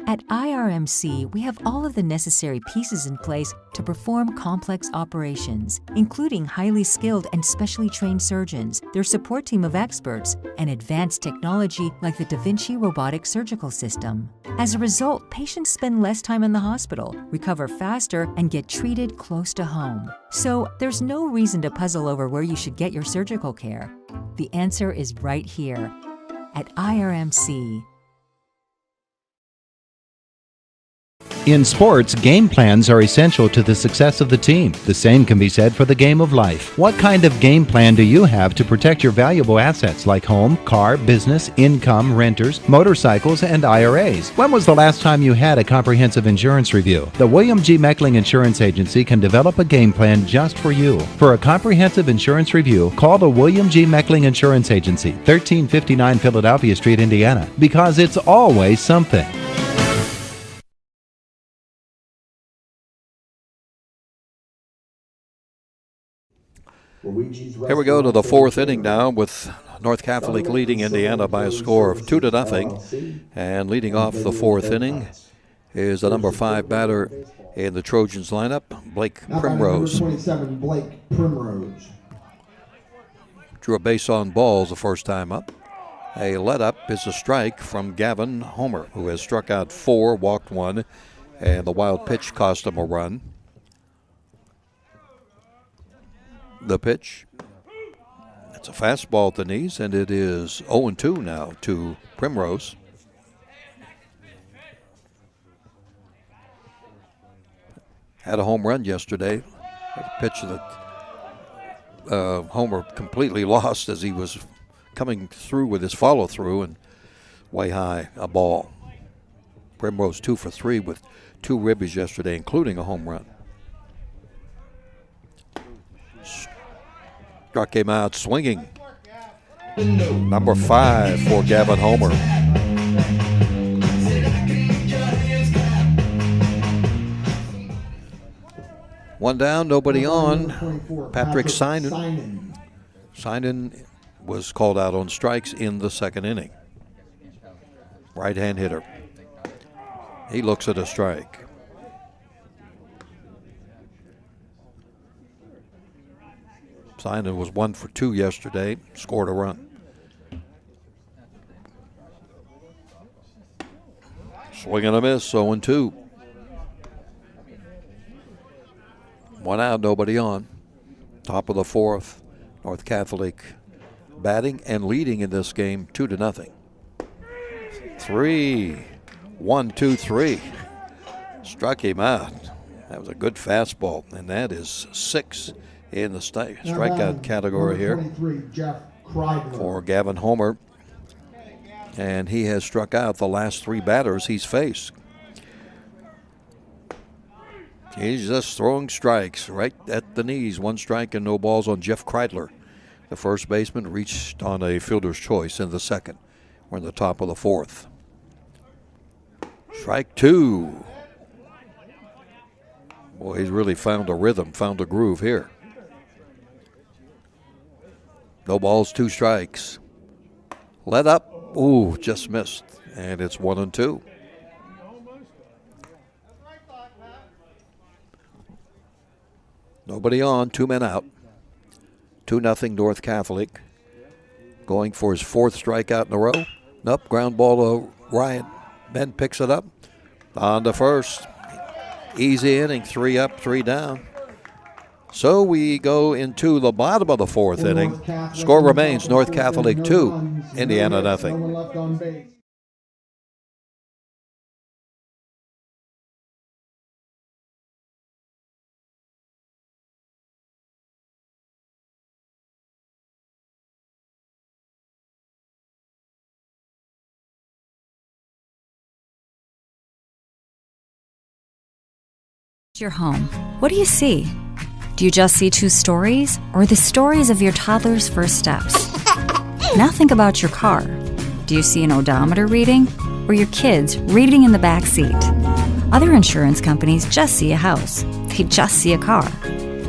Speaker 2: At IRMC, we have all of the necessary pieces in place to perform complex operations, including highly skilled and specially trained surgeons, their support team of experts, and advanced technology like the Da Vinci robotic surgical system. As a result, patients spend less time in the hospital, recover faster, and get treated close to home. So there's no reason to puzzle over where you should get your surgical care. The answer is right here at IRMC.
Speaker 8: In sports, game plans are essential to the success of the team. The same can be said for the game of life. What kind of game plan do you have to protect your valuable assets like home, car, business, income, renters, motorcycles, and IRAs? When was the last time you had a comprehensive insurance review? The William G. Meckling Insurance Agency can develop a game plan just for you. For a comprehensive insurance review, call the William G. Meckling Insurance Agency, 1359 Philadelphia Street, Indiana, because it's always something.
Speaker 3: Here we go to the 4th inning now, with North Catholic leading Indiana by a score of 2-0. And leading off the 4th inning is the number 5 batter in the Trojans lineup, Blake Primrose.
Speaker 1: Number 27, Blake Primrose.
Speaker 3: Drew a base on balls the first time up. A let up is a strike from Gavin Homer, who has struck out 4, walked 1, and the wild pitch cost him a run. the pitch. It's a fastball at the knees, and it is 0-2 now to Primrose. Had a home run yesterday. A pitch that Homer completely lost as he was coming through with his follow-through, and way high, a ball. Primrose 2 for 3 with 2 ribbies yesterday, including a home run. Struck him out swinging. Number 5 for Gavin Homer. One down, nobody on. Patrick Synan. Synan was called out on strikes in the second inning. Right-hand hitter. He looks at a strike. Synan was 1 for 2 yesterday, scored a run. Swing and a miss, 0-2. 1 out, nobody on. Top of the 4th, North Catholic batting and leading in this game 2-0. 3, 1, 2, 3. Struck him out. That was a good fastball, and that is 6 in the strikeout category here for Gavin Homer. And he has struck out the last 3 batters he's faced. He's just throwing strikes right at the knees. 1 strike and no balls on Jeff Kreidler. The first baseman reached on a fielder's choice in the second. We're in the top of the 4th. Strike 2. Boy, he's really found a rhythm, found a groove here. No balls, 2 strikes. Let up. Ooh, just missed. And it's 1-2. Nobody on, 2 men out. 2-0 North Catholic. Going for his 4th strikeout in a row. Nope, ground ball to Ryan. Ben picks it up. On to first. Easy inning, 3 up, 3 down. So we go into the bottom of the 4th inning. Score remains North Catholic 2, Indiana 0.
Speaker 6: Your home. What do you see? Do you just see 2 stories, or the stories of your toddler's first steps? Now think about your car. Do you see an odometer reading, or your kids reading in the back seat? Other insurance companies just see a house. They just see a car.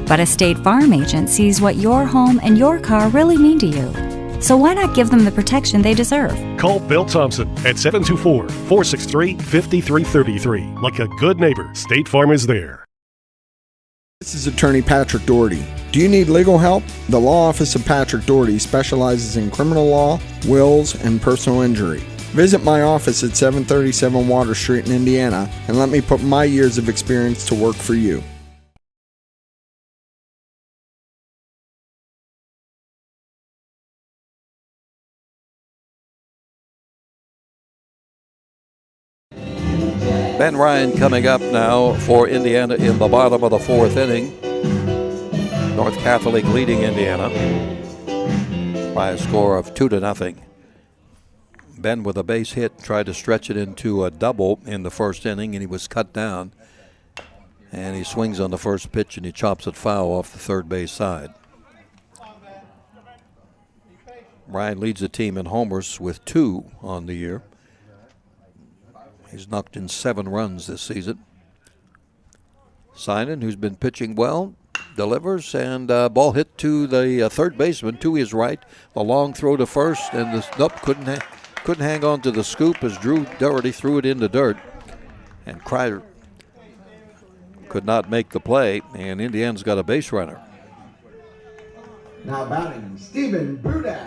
Speaker 6: But a State Farm agent sees what your home and your car really mean to you. So why not give them the protection they deserve?
Speaker 7: Call Bill Thompson at 724-463-5333. Like a good neighbor, State Farm is there.
Speaker 5: This is Attorney Patrick Doherty. Do you need legal help? The Law Office of Patrick Doherty specializes in criminal law, wills, and personal injury. Visit my office at 737 Water Street in Indiana and let me put my years of experience to work for you.
Speaker 3: Ben Ryan coming up now for Indiana in the bottom of the 4th inning. North Catholic leading Indiana by a score of 2-0. Ben with a base hit tried to stretch it into a double in the first inning, and he was cut down. And he swings on the first pitch and he chops it foul off the third base side. Ryan leads the team in homers with 2 on the year. He's knocked in 7 runs this season. Synan, who's been pitching well, delivers, and ball hit to the third baseman to his right. The long throw to first, and couldn't hang on to the scoop as Drew Doherty threw it in the dirt. And Kreider could not make the play, and Indiana's got a base runner.
Speaker 1: Now batting, Stephen Budash.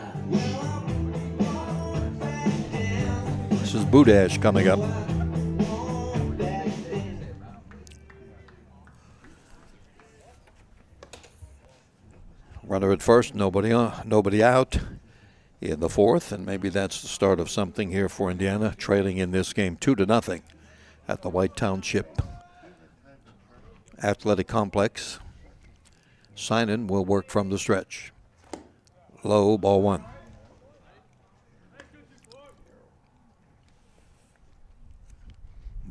Speaker 3: This is Budash coming up. Runner at first, nobody out in the fourth, and maybe that's the start of something here for Indiana, trailing in this game 2-0 at the White Township Athletic Complex. Sinan will work from the stretch. Low, ball one.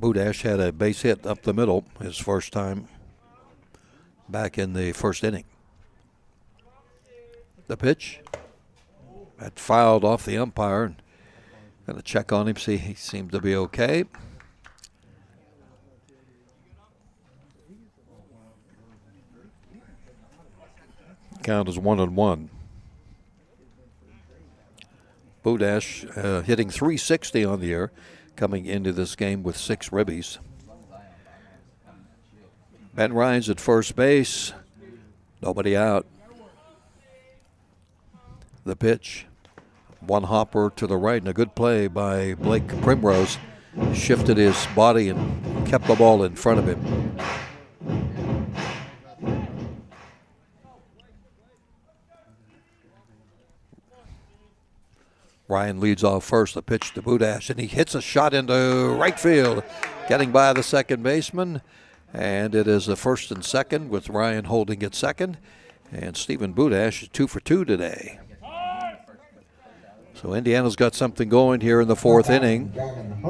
Speaker 3: Budash had a base hit up the middle his first time back in the first inning. The pitch. That fouled off the umpire. And gonna check on him, see he seemed to be okay. Count is 1-1. Budash hitting .360 on the year, coming into this game with 6 ribbies. Ben Ryan's at first base. Nobody out. The pitch. One hopper to the right, and a good play by Blake Primrose. Shifted his body and kept the ball in front of him. Ryan leads off first, the pitch to Budash, and he hits a shot into right field, getting by the second baseman. And it is a first and second with Ryan holding at second. And Stephen Budash is 2 for 2 today. So Indiana's got something going here in the fourth inning. And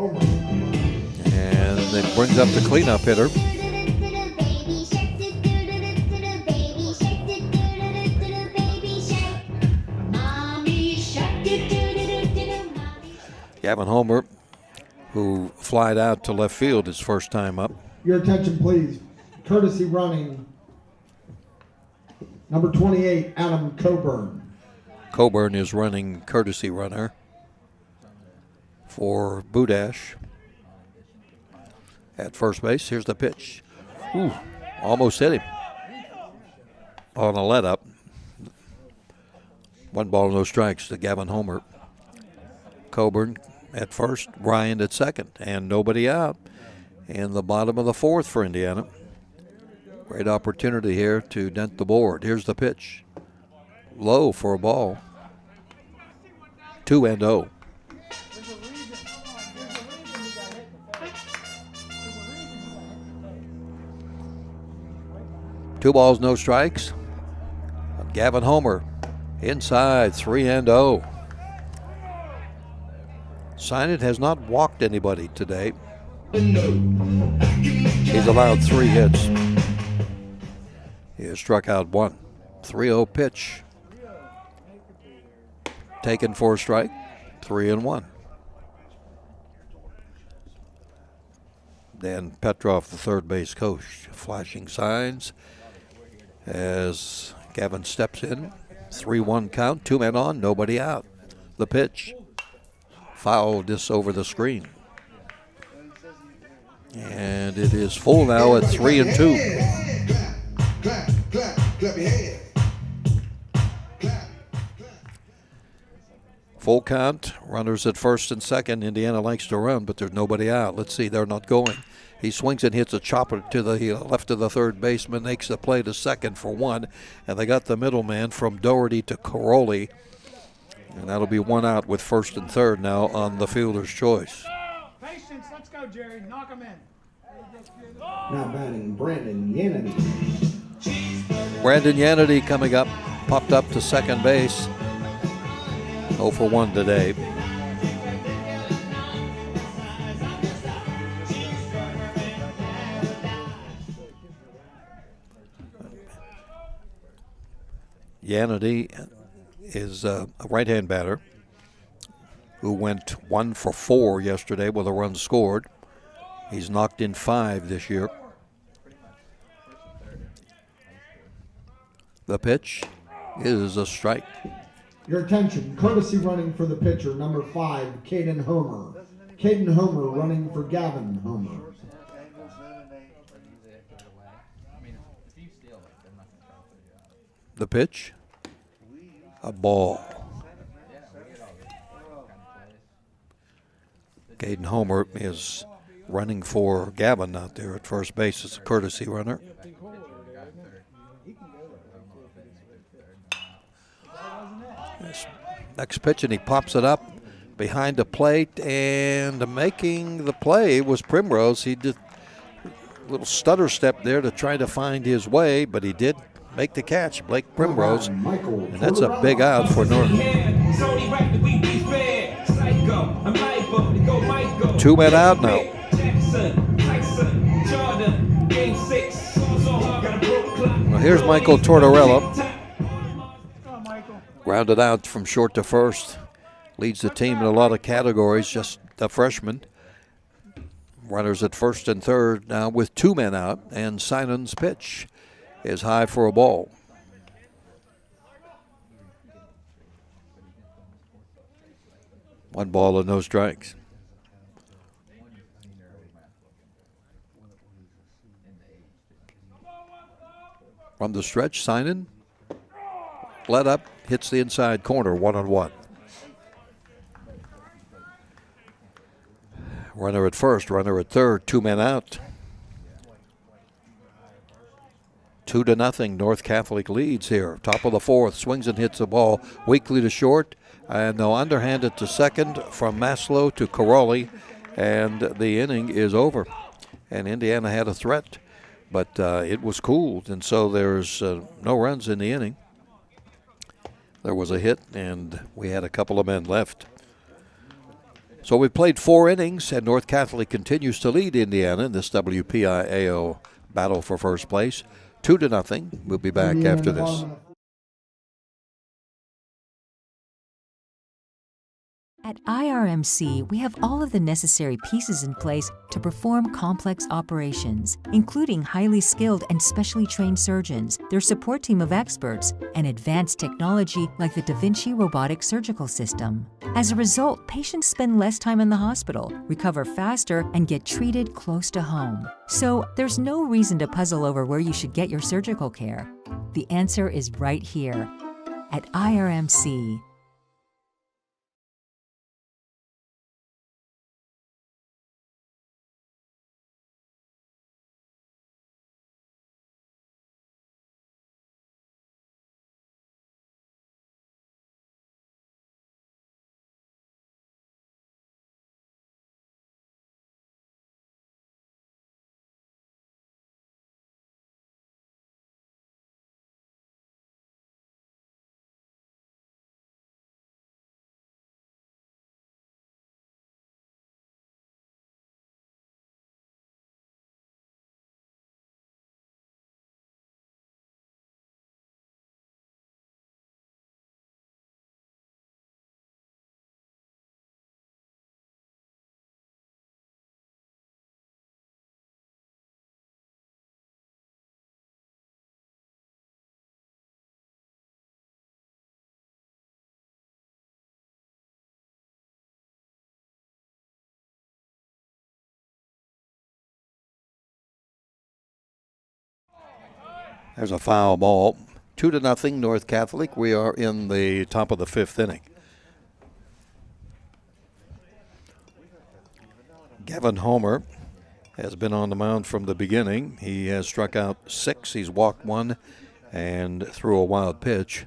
Speaker 3: it brings up the cleanup hitter. Gavin Homer, who flied out to left field his first time up.
Speaker 1: Your attention, please. Courtesy running, number 28, Adam Coburn.
Speaker 3: Coburn is running courtesy runner for Budash at first base. Here's the pitch. Ooh, almost hit him on a let up. 1 ball, no strikes to Gavin Homer. Coburn at first, Ryan at second, and nobody out in the bottom of the fourth for Indiana. Great opportunity here to dent the board. Here's the pitch. Low for a ball. 2-0. Two balls, no strikes. Gavin Homer inside, 3-0. Sinan has not walked anybody today. He's allowed 3 hits. He has struck out 1. 3-0 pitch. Taken for a strike. 3-1. Dan Petrov, the third base coach, flashing signs as Gavin steps in. 3-1 count, 2 men on, nobody out. The pitch. Fouled this over the screen. And it is full now at 3-2. Clap your hands. Full count, runners at first and second. Indiana likes to run, but there's nobody out. Let's see, they're not going. He swings and hits a chopper to the left of the third baseman, makes the play to second for 1, and they got the middleman from Doherty to Caroli. And that'll be 1 out with first and third now on the fielder's choice.
Speaker 9: Patience, let's go, Jerry. Knock him in.
Speaker 1: Now batting, Brandon Yanity.
Speaker 3: Brandon Yanity coming up, popped up to second base. 0 for 1 today. Yanity is a right-hand batter who went 1 for 4 yesterday with a run scored. He's knocked in 5 this year. The pitch is a strike.
Speaker 1: Your attention, courtesy running for the pitcher, number 5, Caden Homer. Caden Homer running for Gavin Homer.
Speaker 3: The pitch, a ball. Caden Homer is running for Gavin out there at first base as a courtesy runner. This next pitch, and he pops it up behind the plate, and making the play was Primrose. He did a little stutter step there to try to find his way, but he did make the catch, Blake Primrose, and that's a big out for North. 2 men out now. Well, here's Michael Tortorella. Grounded out from short to first. Leads the team in a lot of categories, just a freshman. Runners at first and third now with 2 men out, and Sinan's pitch is high for a ball. One ball and no strikes. From the stretch, Sinan let up, hits the inside corner, 1-1. Runner at first, runner at third, 2 men out. 2-0, North Catholic leads here. Top of the fourth, swings and hits the ball weakly to short, and they'll underhand it to second from Maslow to Caroli, and the inning is over. And Indiana had a threat, but it was cooled, and so there's no runs in the inning. There was a hit, and we had a couple of men left. So we played 4 innings, and North Catholic continues to lead Indiana in this WPIAO battle for first place. 2-0. We'll be back after this.
Speaker 2: At IRMC, we have all of the necessary pieces in place to perform complex operations, including highly skilled and specially trained surgeons, their support team of experts, and advanced technology like the Da Vinci robotic surgical system. As a result, patients spend less time in the hospital, recover faster, and get treated close to home. So there's no reason to puzzle over where you should get your surgical care. The answer is right here at IRMC.
Speaker 3: There's a foul ball. 2-0 North Catholic. We are in the top of the 5th inning. Gavin Homer has been on the mound from the beginning. He has struck out 6. He's walked 1 and threw a wild pitch.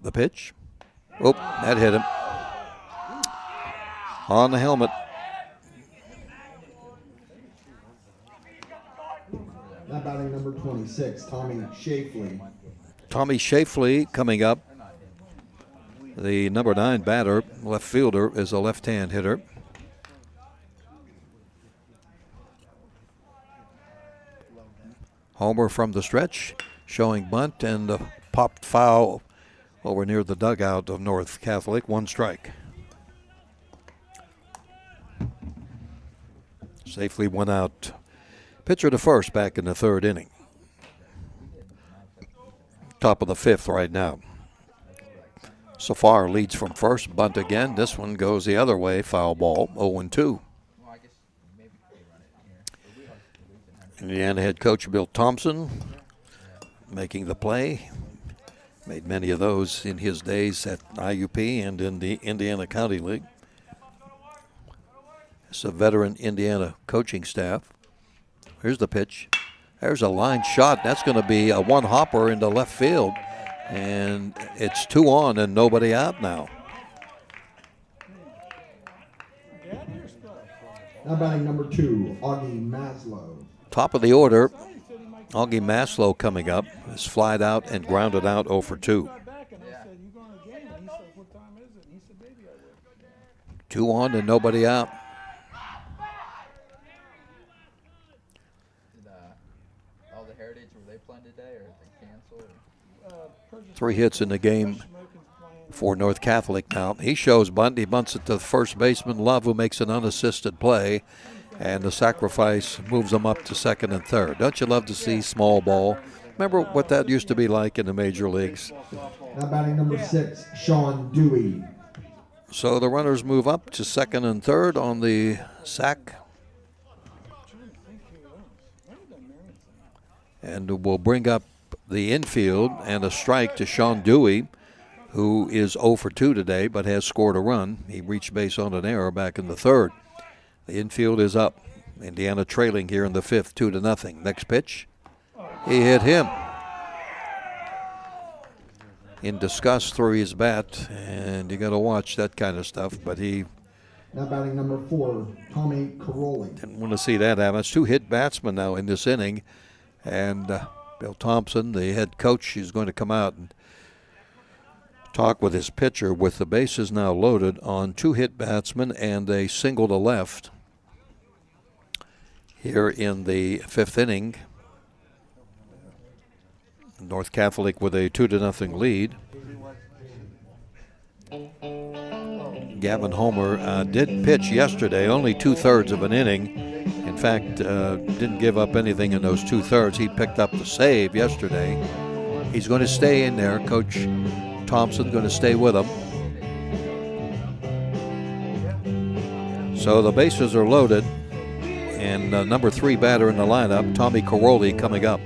Speaker 3: The pitch. Oh, that hit him. On the helmet.
Speaker 1: Now batting number 26, Tommy Shafley.
Speaker 3: Tommy Shafley coming up. The number 9 batter, left fielder, is a left-hand hitter. Homer from the stretch, showing bunt and a popped foul over near the dugout of North Catholic. 1 strike. Safely went out. Pitcher to first back in the 3rd inning. Top of the 5th right now. Safar leads from first, bunt again. This one goes the other way, foul ball, 0-2. Indiana head coach Bill Thompson making the play. Made many of those in his days at IUP and in the Indiana County League. It's a veteran Indiana coaching staff. Here's the pitch. There's a line shot. That's going to be a one-hopper into left field. And it's 2 on and nobody out now.
Speaker 1: Now batting number 2, Augie Maslow.
Speaker 3: Top of the order, Augie Maslow coming up. Is flied out and grounded out 0 for 2. 2 on and nobody out.
Speaker 10: All the Heritage, were they playing today or they canceled?
Speaker 3: 3 hits in the game for North Catholic now. He shows bunt. He bunts it to the first baseman, Love, who makes an unassisted play. And the sacrifice moves them up to second and third. Don't you love to see small ball? Remember what that used to be like in the major leagues?
Speaker 1: Now batting number 6, Sean Dewey.
Speaker 3: So the runners move up to second and third on the sack. And we'll bring up the infield and a strike to Sean Dewey, who is 0 for 2 today but has scored a run. He reached base on an error back in the third. The infield is up. Indiana trailing here in the 5th, 2-0. Next pitch, he hit him. In disgust through his bat, and you got to watch that kind of stuff. But he
Speaker 1: now batting number 4, Tommy Caroli.
Speaker 3: Didn't want to see that happen. It's 2 hit batsmen now in this inning, and Bill Thompson, the head coach, is going to come out and talk with his pitcher with the bases now loaded on 2 hit batsmen and a single to left here in the 5th inning. North Catholic with a 2-0 lead. Gavin Homer did pitch yesterday, only 2/3 of an inning. In fact, didn't give up anything in those 2/3. He picked up the save yesterday. He's going to stay in there. Coach Thompson going to stay with him. So the bases are loaded, and number 3 batter in the lineup, Tommy Caroli, coming up.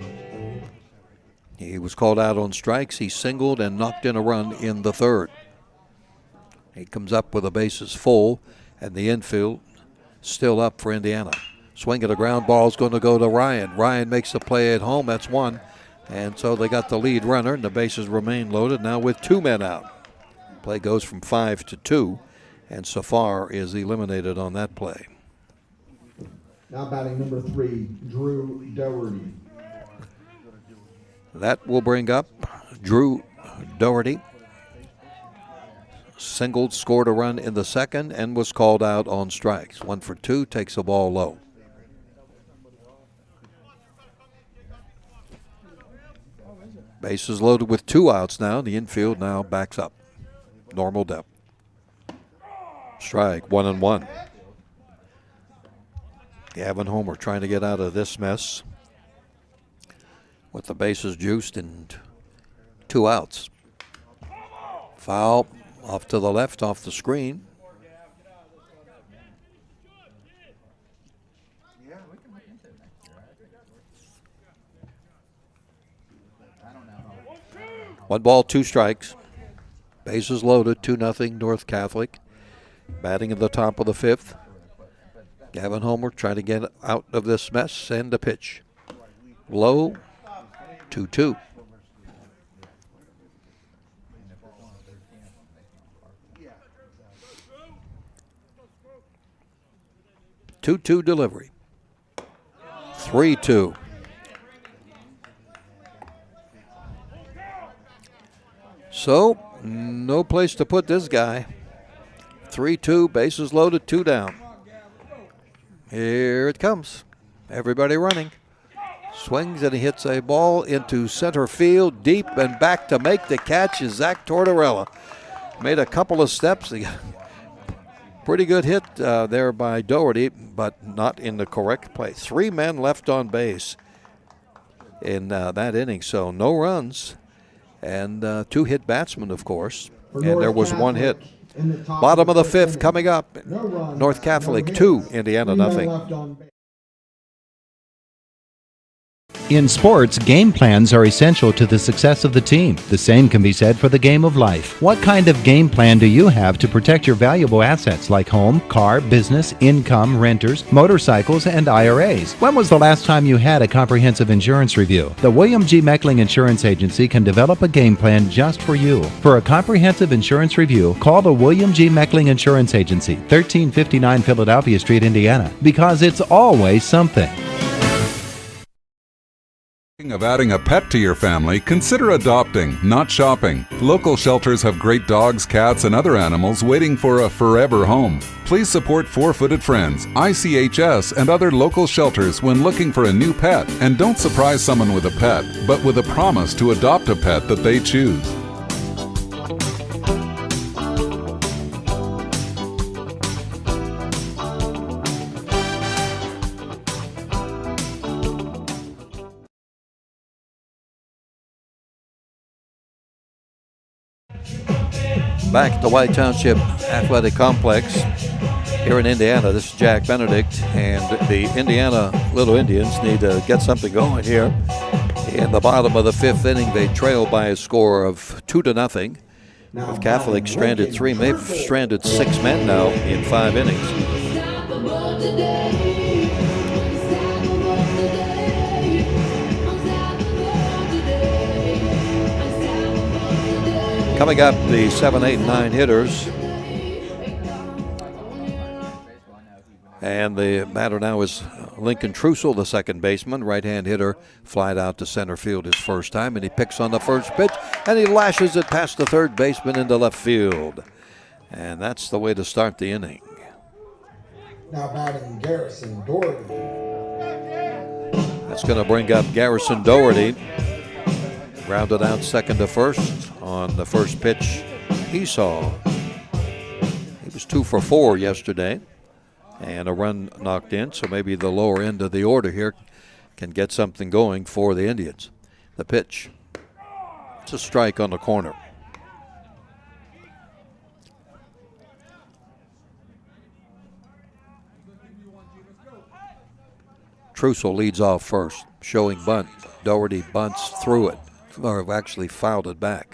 Speaker 3: He was called out on strikes. He singled and knocked in a run in the 3rd. He comes up with the bases full, and the infield still up for Indiana. Swing at a ground ball is going to go to Ryan. Ryan makes the play at home. That's 1. And so they got the lead runner, and the bases remain loaded now with 2 men out. Play goes from 5 to 2, and Safar is eliminated on that play.
Speaker 1: Now batting number 3, Drew Doherty.
Speaker 3: That will bring up Drew Doherty. Singled, scored a run in the 2nd, and was called out on strikes. 1 for 2, takes the ball low. Bases loaded with 2 outs now. The infield now backs up. Normal depth. Strike, 1-1. Gavin Homer trying to get out of this mess with the bases juiced and 2 outs. Foul off to the left, off the screen. One ball, 2 strikes. Bases loaded, 2-0 North Catholic. Batting at the top of the 5th. Gavin Homer trying to get out of this mess, and a pitch. Low, 2-2. Two-two delivery. 3-2. So, no place to put this guy. 3-2, bases loaded, 2 down. Here it comes. Everybody running. Swings and he hits a ball into center field, deep and back to make the catch is Zach Tortorella. Made a couple of steps. Pretty good hit there by Doherty, but not in the correct place. 3 men left on base in that inning, so no runs. And 2 hit batsmen, of course, and there was 1 hit. Bottom of the 5th coming up. North Catholic 2, Indiana 0.
Speaker 8: In sports, game plans are essential to the success of the team. The same can be said for the game of life. What kind of game plan do you have to protect your valuable assets like home, car, business, income, renters, motorcycles, and IRAs? When was the last time you had a comprehensive insurance review? The William G. Meckling Insurance Agency can develop a game plan just for you. For a comprehensive insurance review, call the William G. Meckling Insurance Agency, 1359 Philadelphia Street, Indiana, because it's always something.
Speaker 4: Of adding a pet to your family, consider adopting, not shopping. Local shelters have great dogs, cats, and other animals waiting for a forever home. Please support Four-Footed Friends, ICHS, and other local shelters when looking for a new pet. And don't surprise someone with a pet, but with a promise to adopt a pet that they choose.
Speaker 3: Back at the White Township Athletic Complex here in Indiana. This is Jack Benedict, and the Indiana Little Indians need to get something going here. In the bottom of the fifth inning, they trail by a score of 2-0. With Catholic stranded 3, they've stranded 6 men now in 5 innings. Coming up, the 7, 8, and 9 hitters. And the batter now is Lincoln Trussell, the second baseman. Right-hand hitter, flied out to center field his first time, and he picks on the first pitch, and he lashes it past the third baseman into left field. And that's the way to start the inning.
Speaker 1: Now batting Garrison Doherty.
Speaker 3: That's going to bring up Garrison Doherty. Grounded out second to first on the first pitch he saw. He was 2 for 4 yesterday, and a run knocked in, so maybe the lower end of the order here can get something going for the Indians. The pitch. It's a strike on the corner. Trussell leads off first, showing bunt. Doherty bunts through it, or actually fouled it back.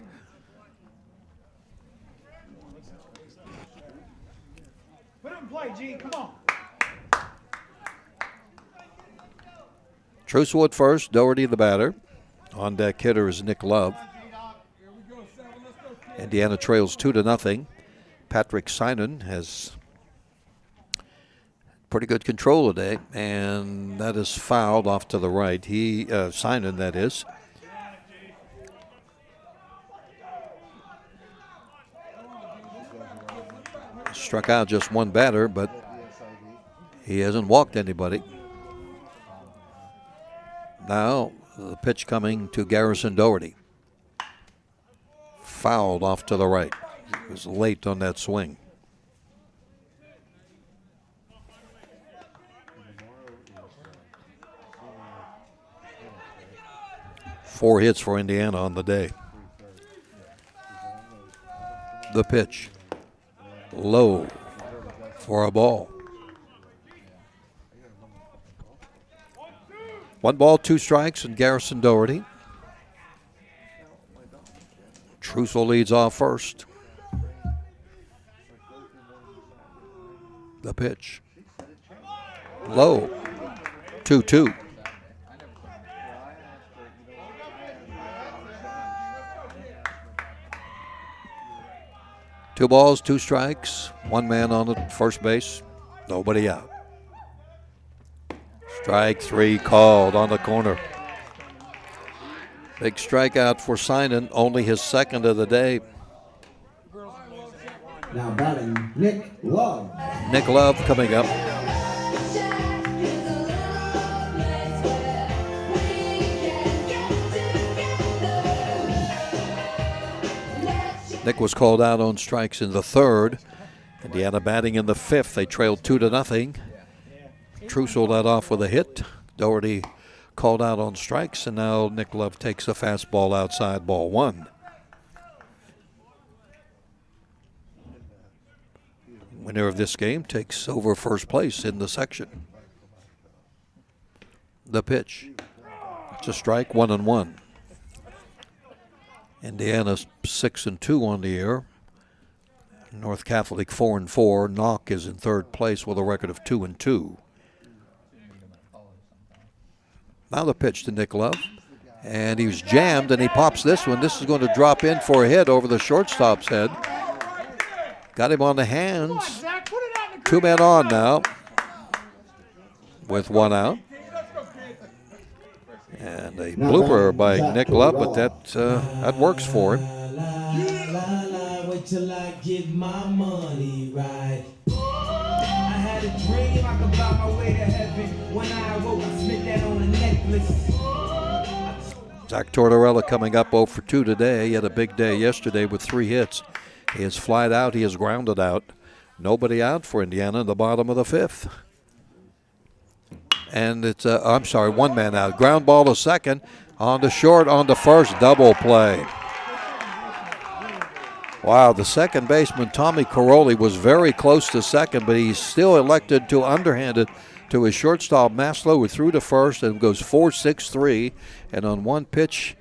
Speaker 9: Put it in play, G. Come on.
Speaker 3: Trussell at first, Doherty the batter. On deck hitter is Nick Love. Indiana trails 2-0. Patrick Synan has pretty good control today, and that is fouled off to the right. Synan, that is. Struck out just one batter, but he hasn't walked anybody. Now the pitch coming to Garrison Doherty. Fouled off to the right. He was late on that swing. Four hits for Indiana on the day. The pitch. Low for a ball. 1 ball, 2 strikes, and Garrison Doherty. Trussell leads off first. The pitch. Low. 2-2. Two balls, 2 strikes, 1 man on the first base, nobody out. Strike 3 called on the corner. Big strikeout for Synan, only his second of the day.
Speaker 1: Now batting Nick Love.
Speaker 3: Nick Love coming up. Nick was called out on strikes in the third. Indiana batting in the fifth. They trailed 2-0. Trussell led off with a hit. Doherty called out on strikes, and now Nick Love takes a fastball outside, ball 1. Winner of this game takes over first place in the section. The pitch. It's a strike, 1-1. Indiana's 6-2 on the year. North Catholic 4-4. Knock is in third place with a record of 2-2. Now the pitch to Nick Love. And he's jammed, and he pops this one. This is going to drop in for a hit over the shortstop's head. Got him on the hands. 2 men on now with 1 out. And a blooper by Nick Love, but that works for him.
Speaker 11: Wait till I get my money right. I had a dream I could buy my way to heaven. When I awoke, I spent that on a necklace.
Speaker 3: Zach Tortorella coming up 0 for 2 today. He had a big day yesterday with 3 hits. He has flied out. He has grounded out. Nobody out for Indiana in the bottom of the 5th. And it's, 1 man out. Ground ball to second. On to short, on to first. Double play. Wow, the second baseman, Tommy Caroli, was very close to second, but he's still elected to underhand it to his shortstop, Maslow, who threw to first and goes 4-6-3. And on one pitch,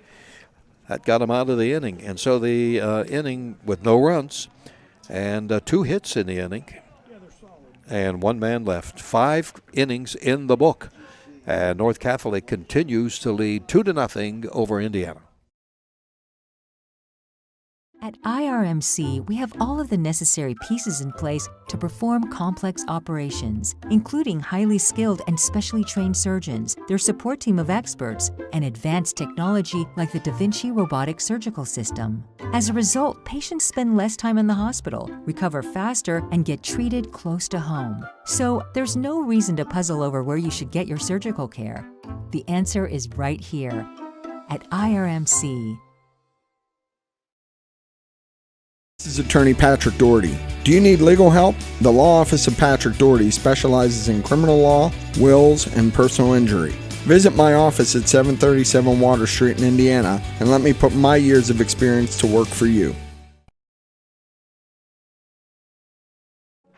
Speaker 3: that got him out of the inning. And so the inning with no runs and 2 hits in the inning and 1 man left. 5 innings in the book. And North Catholic continues to lead 2-0 over Indiana.
Speaker 2: At IRMC, we have all of the necessary pieces in place to perform complex operations, including highly skilled and specially trained surgeons, their support team of experts, and advanced technology like the Da Vinci robotic surgical system. As a result, patients spend less time in the hospital, recover faster, and get treated close to home. So there's no reason to puzzle over where you should get your surgical care. The answer is right here at IRMC.
Speaker 5: This is Attorney Patrick Doherty. Do you need legal help? The Law Office of Patrick Doherty specializes in criminal law, wills, and personal injury. Visit my office at 737 Water Street in Indiana and let me put my years of experience to work for you.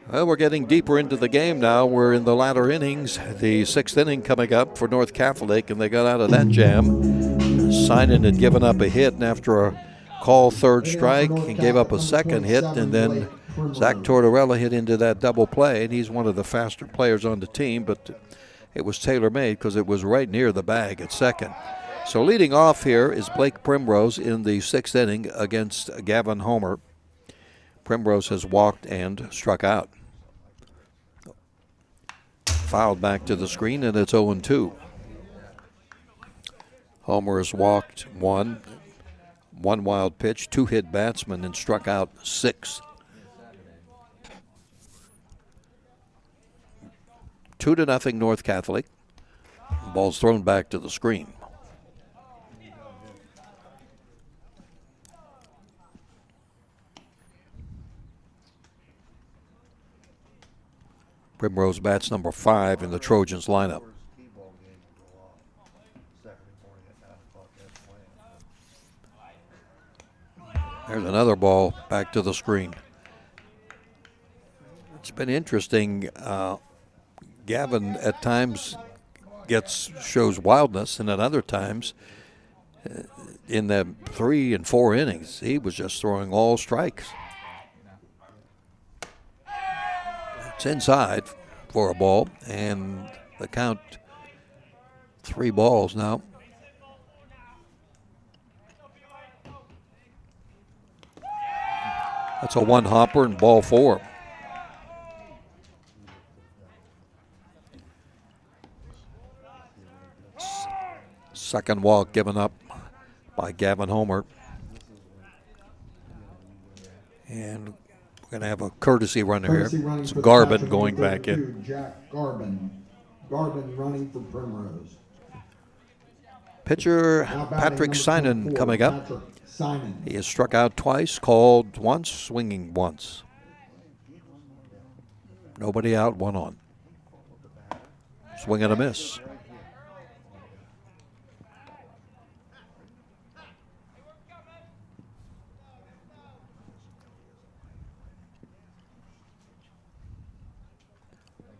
Speaker 3: Well, we're getting deeper into the game now. We're in the latter innings. The 6th inning coming up for North Catholic, and they got out of that jam. Sinan had given up a hit, and after a call third strike, he gave up a second hit, and then Zach Tortorella hit into that double play, and he's one of the faster players on the team, but it was tailor-made because it was right near the bag at second. So leading off here is Blake Primrose in the 6th inning against Gavin Homer. Primrose has walked and struck out. Fouled back to the screen, and it's 0-2. Homer has walked 1 wild pitch, 2 hit batsmen, and struck out 6. 2-0 North Catholic. Ball's thrown back to the screen. Primrose bats number 5 in the Trojans lineup. There's another ball back to the screen. It's been interesting. Gavin at times shows wildness, and at other times, in the 3 and 4 innings, he was just throwing all strikes. It's inside for a ball, and the count 3 balls now. That's a 1-hopper and ball 4. Second walk given up by Gavin Homer. And we're going to have a courtesy runner here. It's Garbin going back in.
Speaker 1: Jack Garbin. Garbin running for Primrose.
Speaker 3: Pitcher Patrick Sinan coming up. He has struck out twice, called once, swinging once. Nobody out, 1 on. Swing and a miss.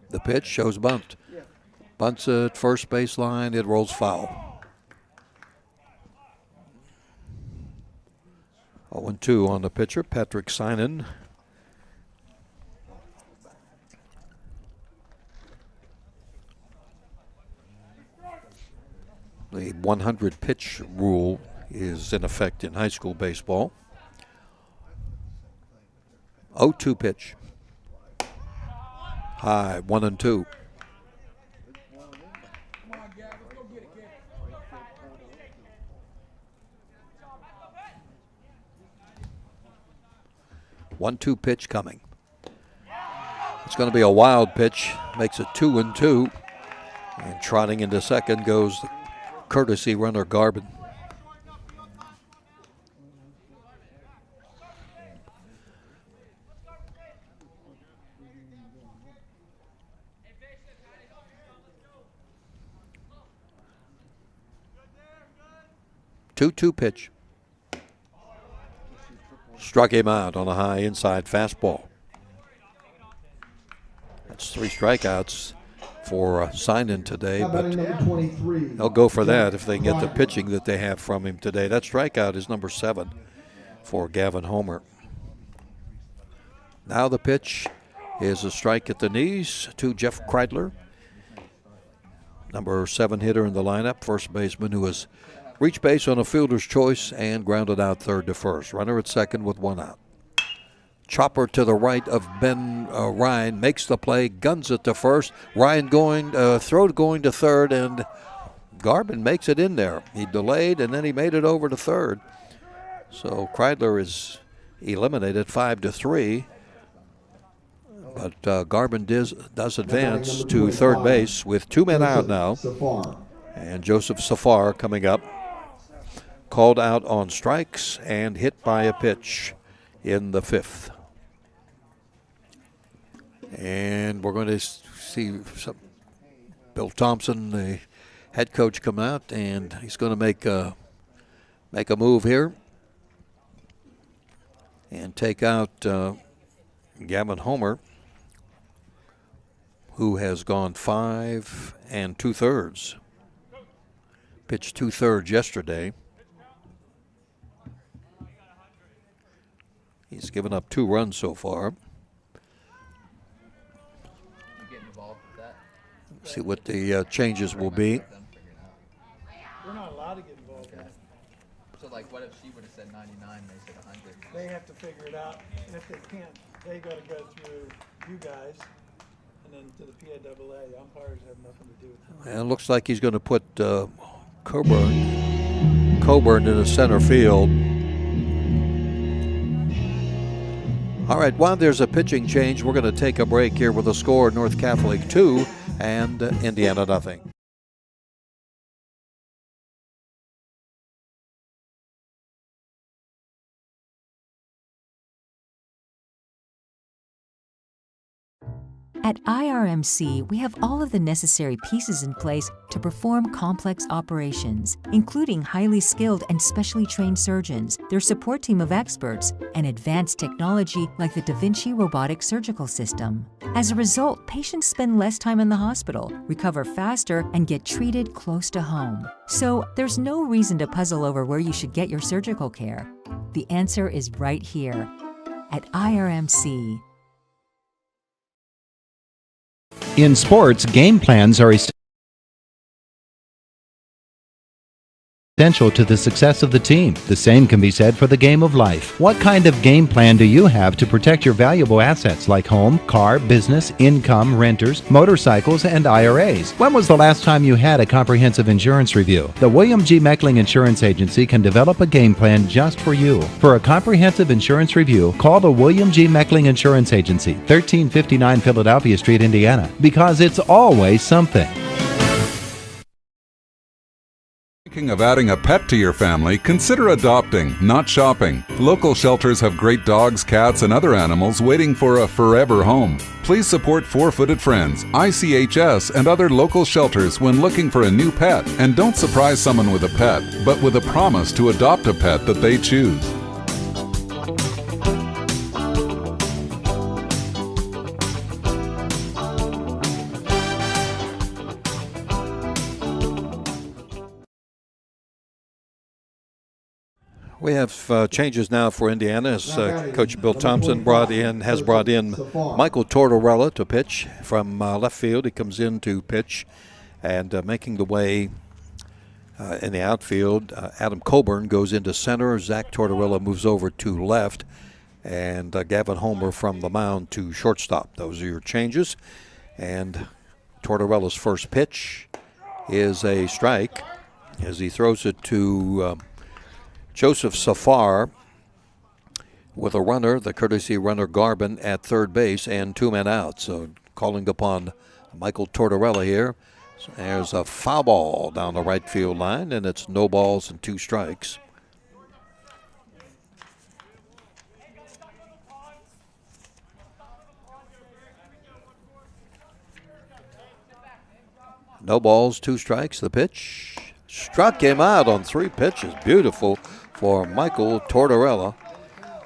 Speaker 3: The pitch shows bunt. Bunts at first baseline, it rolls foul. 0-2 on the pitcher, Patrick Synan. The 100 pitch rule is in effect in high school baseball. 0-2 pitch. High, 1-2. One-two pitch coming. It's going to be a wild pitch. Makes it 2-2. And trotting into second goes the courtesy runner Garvin. Two pitch. Struck him out on a high inside fastball. That's 3 strikeouts for Synan today, but they'll go for that if they can get the pitching that they have from him today. That strikeout is number 7 for Gavin Homer. Now the pitch is a strike at the knees to Jeff Kreidler, number 7 hitter in the lineup, first baseman who has reached base on a fielder's choice and grounded out third to first. Runner at second with 1 out. Chopper to the right of Ben Ryan makes the play, guns it to first. Ryan throw going to third, and Garvin makes it in there. He delayed, and then he made it over to third. So Kreidler is eliminated 5-3. But Garvin does advance to third base with 2 men out now. And Joseph Safar coming up. Called out on strikes and hit by a pitch in the 5th. And we're going to see Bill Thompson, the head coach, come out, and he's going to make a move here and take out Gavin Homer, who has gone 5 2/3. Pitched 2/3 yesterday. He's given up 2 runs so far. See what the changes will be.
Speaker 9: We're not allowed to get involved in that.
Speaker 10: So, like, what if she would have said 99 and they said 100?
Speaker 9: They have to figure it out. And if they can't, they got to go through you guys and then to the PAAA. The umpires have nothing to do with it.
Speaker 3: And it looks like he's going to put Coburn in the center field. All right, while there's a pitching change, we're going to take a break here with a score: North Catholic 2 and Indiana 0.
Speaker 2: At IRMC, we have all of the necessary pieces in place to perform complex operations, including highly skilled and specially trained surgeons, their support team of experts, and advanced technology like the Da Vinci robotic surgical system. As a result, patients spend less time in the hospital, recover faster, and get treated close to home. So there's no reason to puzzle over where you should get your surgical care. The answer is right here at IRMC.
Speaker 8: In sports, game plans are essential to the success of the team. The same can be said for the game of life. What kind of game plan do you have to protect your valuable assets like home, car, business, income, renters, motorcycles, and IRAs? When was the last time you had a comprehensive insurance review? The William G. Meckling Insurance Agency can develop a game plan just for you. For a comprehensive insurance review, call the William G. Meckling Insurance Agency, 1359 Philadelphia Street, Indiana, because it's always something.
Speaker 4: Thinking of adding a pet to your family? Consider adopting, not shopping. Local shelters have great dogs, cats, and other animals waiting for a forever home. Please support Four-Footed Friends, ICHS, and other local shelters when looking for a new pet. And don't surprise someone with a pet, but with a promise to adopt a pet that they choose.
Speaker 3: We have changes now for Indiana as Coach Bill Thompson has brought in Michael Tortorella to pitch from left field. He comes in to pitch, and making the way in the outfield, Adam Coburn goes into center. Zach Tortorella moves over to left, and Gavin Homer from the mound to shortstop. Those are your changes. And Tortorella's first pitch is a strike as he throws it to Joseph Safar with a runner, the courtesy runner Garvin at third base, and 2 men out. So calling upon Michael Tortorella here. So there's a foul ball down the right field line, and it's no balls and 2 strikes. No balls, 2 strikes. The pitch struck him out on 3 pitches. Beautiful for Michael Tortorella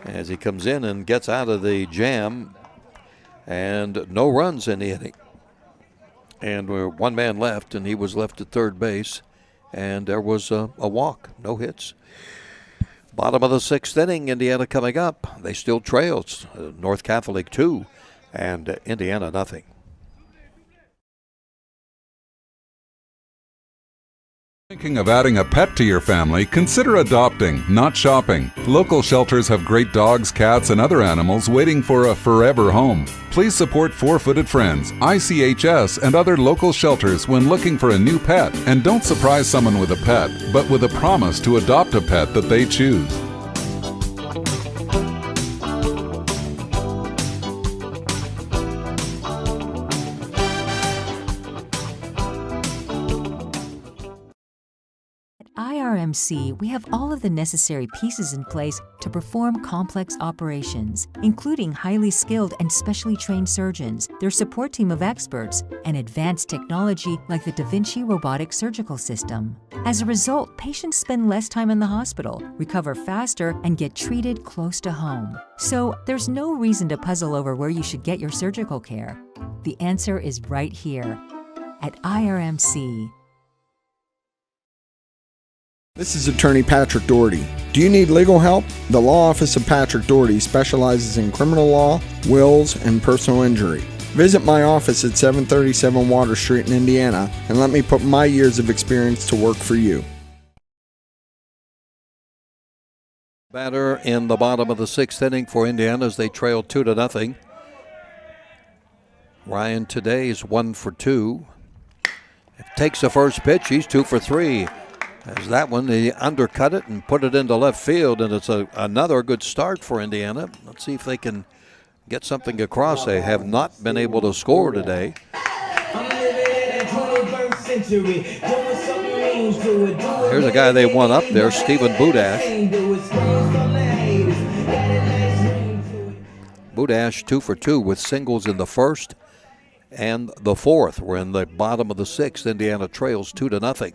Speaker 3: as he comes in and gets out of the jam, and no runs in the inning. And we're 1 man left, and he was left at third base, and there was a walk, no hits. Bottom of the 6th inning, Indiana coming up. They still trail. It's North Catholic 2 and Indiana nothing.
Speaker 4: Thinking of adding a pet to your family? Consider adopting, not shopping. Local shelters have great dogs, cats, and other animals waiting for a forever home. Please support Four-Footed Friends, ICHS, and other local shelters when looking for a new pet. And don't surprise someone with a pet, but with a promise to adopt a pet that they choose.
Speaker 2: IRMC, we have all of the necessary pieces in place to perform complex operations, including highly skilled and specially trained surgeons, their support team of experts, and advanced technology like the Da Vinci robotic surgical system. As a result, patients spend less time in the hospital, recover faster, and get treated close to home. So there's no reason to puzzle over where you should get your surgical care. The answer is right here at IRMC.
Speaker 5: This is Attorney Patrick Doherty. Do you need legal help? The Law Office of Patrick Doherty specializes in criminal law, wills, and personal injury. Visit my office at 737 Water Street in Indiana and let me put my years of experience to work for you.
Speaker 3: Batter in the bottom of the 6th inning for Indiana as they trail 2-0. Ryan today is 1 for 2. Takes the first pitch. He's 2 for 3. As that one, they undercut it and put it into left field, and it's another good start for Indiana. Let's see if they can get something across. They have not been able to score today. Here's a guy they won up there, Stephen Budash. Budash 2 for 2 with singles in the 1st and the 4th. We're in the bottom of the 6th. Indiana trails 2-0.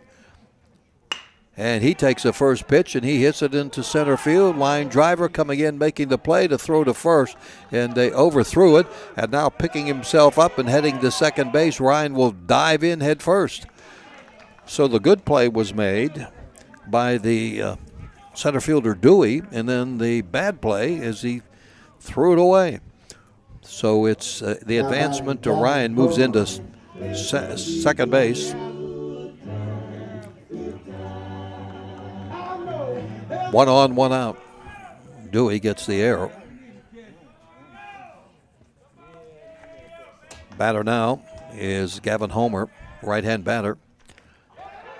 Speaker 3: And he takes the first pitch, and he hits it into center field. Line driver coming in, making the play to throw to first, and they overthrew it. And now picking himself up and heading to second base, Ryan will dive in head first. So the good play was made by the center fielder Dewey, and then the bad play is he threw it away. So it's the advancement to Ryan moves into second base. 1 on, 1 out. Dewey gets the arrow. Batter now is Gavin Homer, right-hand batter.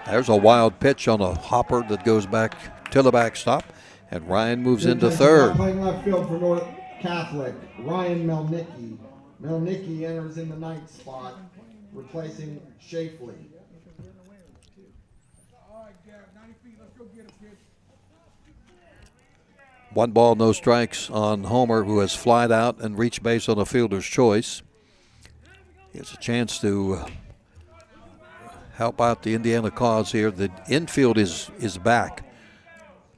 Speaker 3: There's a wild pitch on a hopper that goes back to the backstop, and Ryan moves into third.
Speaker 1: Playing left field for North Catholic, Ryan Melnicki. Melnicki enters in the 9th spot, replacing Shafley.
Speaker 3: 1 ball, no strikes on Homer, who has flied out and reached base on a fielder's choice. He has a chance to help out the Indiana cause here. The infield is back.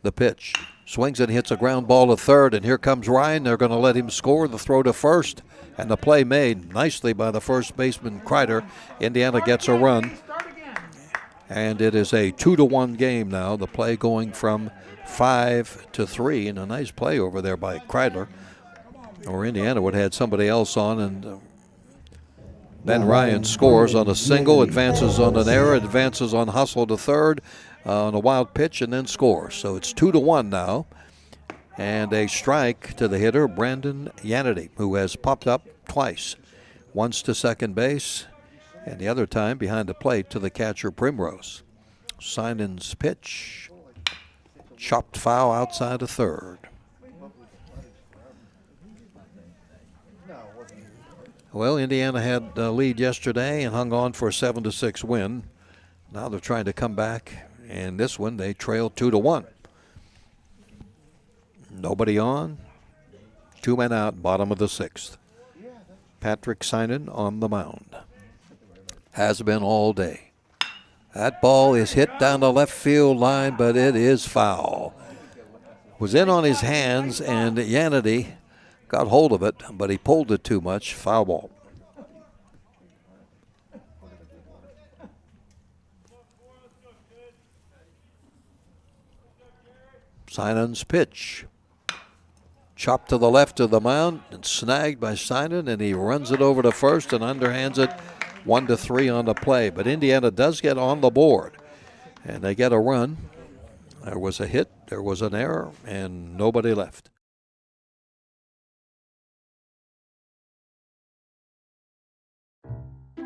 Speaker 3: The pitch. Swings and hits a ground ball to third, and here comes Ryan. They're going to let him score. The throw to first, and the play made nicely by the first baseman, Kreider. Indiana gets a run. And it is a 2-1 game now. The play going from 5-3, and a nice play over there by Kreidler. Or Indiana would have had somebody else on, and Ben Ryan scores on a single, advances on an error, advances on hustle to third on a wild pitch, and then scores. So it's 2-1 now. And a strike to the hitter, Brandon Yanity, who has popped up twice. Once to second base, and the other time behind the plate to the catcher, Primrose. Sinan's pitch, chopped foul outside of third. Well, Indiana had the lead yesterday and hung on for a 7-6 win. Now they're trying to come back, and this one they trail 2-1. Nobody on. 2 men out, bottom of the 6th. Patrick Sinan on the mound. Has been all day. That ball is hit down the left field line, but it is foul. Was in on his hands, and Yanity got hold of it, but he pulled it too much. Foul ball. Sinan's pitch. Chopped to the left of the mound and snagged by Sinan, and he runs it over to first and underhands it 1-3 on the play. But Indiana does get on the board, and they get a run. There was a hit, there was an error, and nobody left.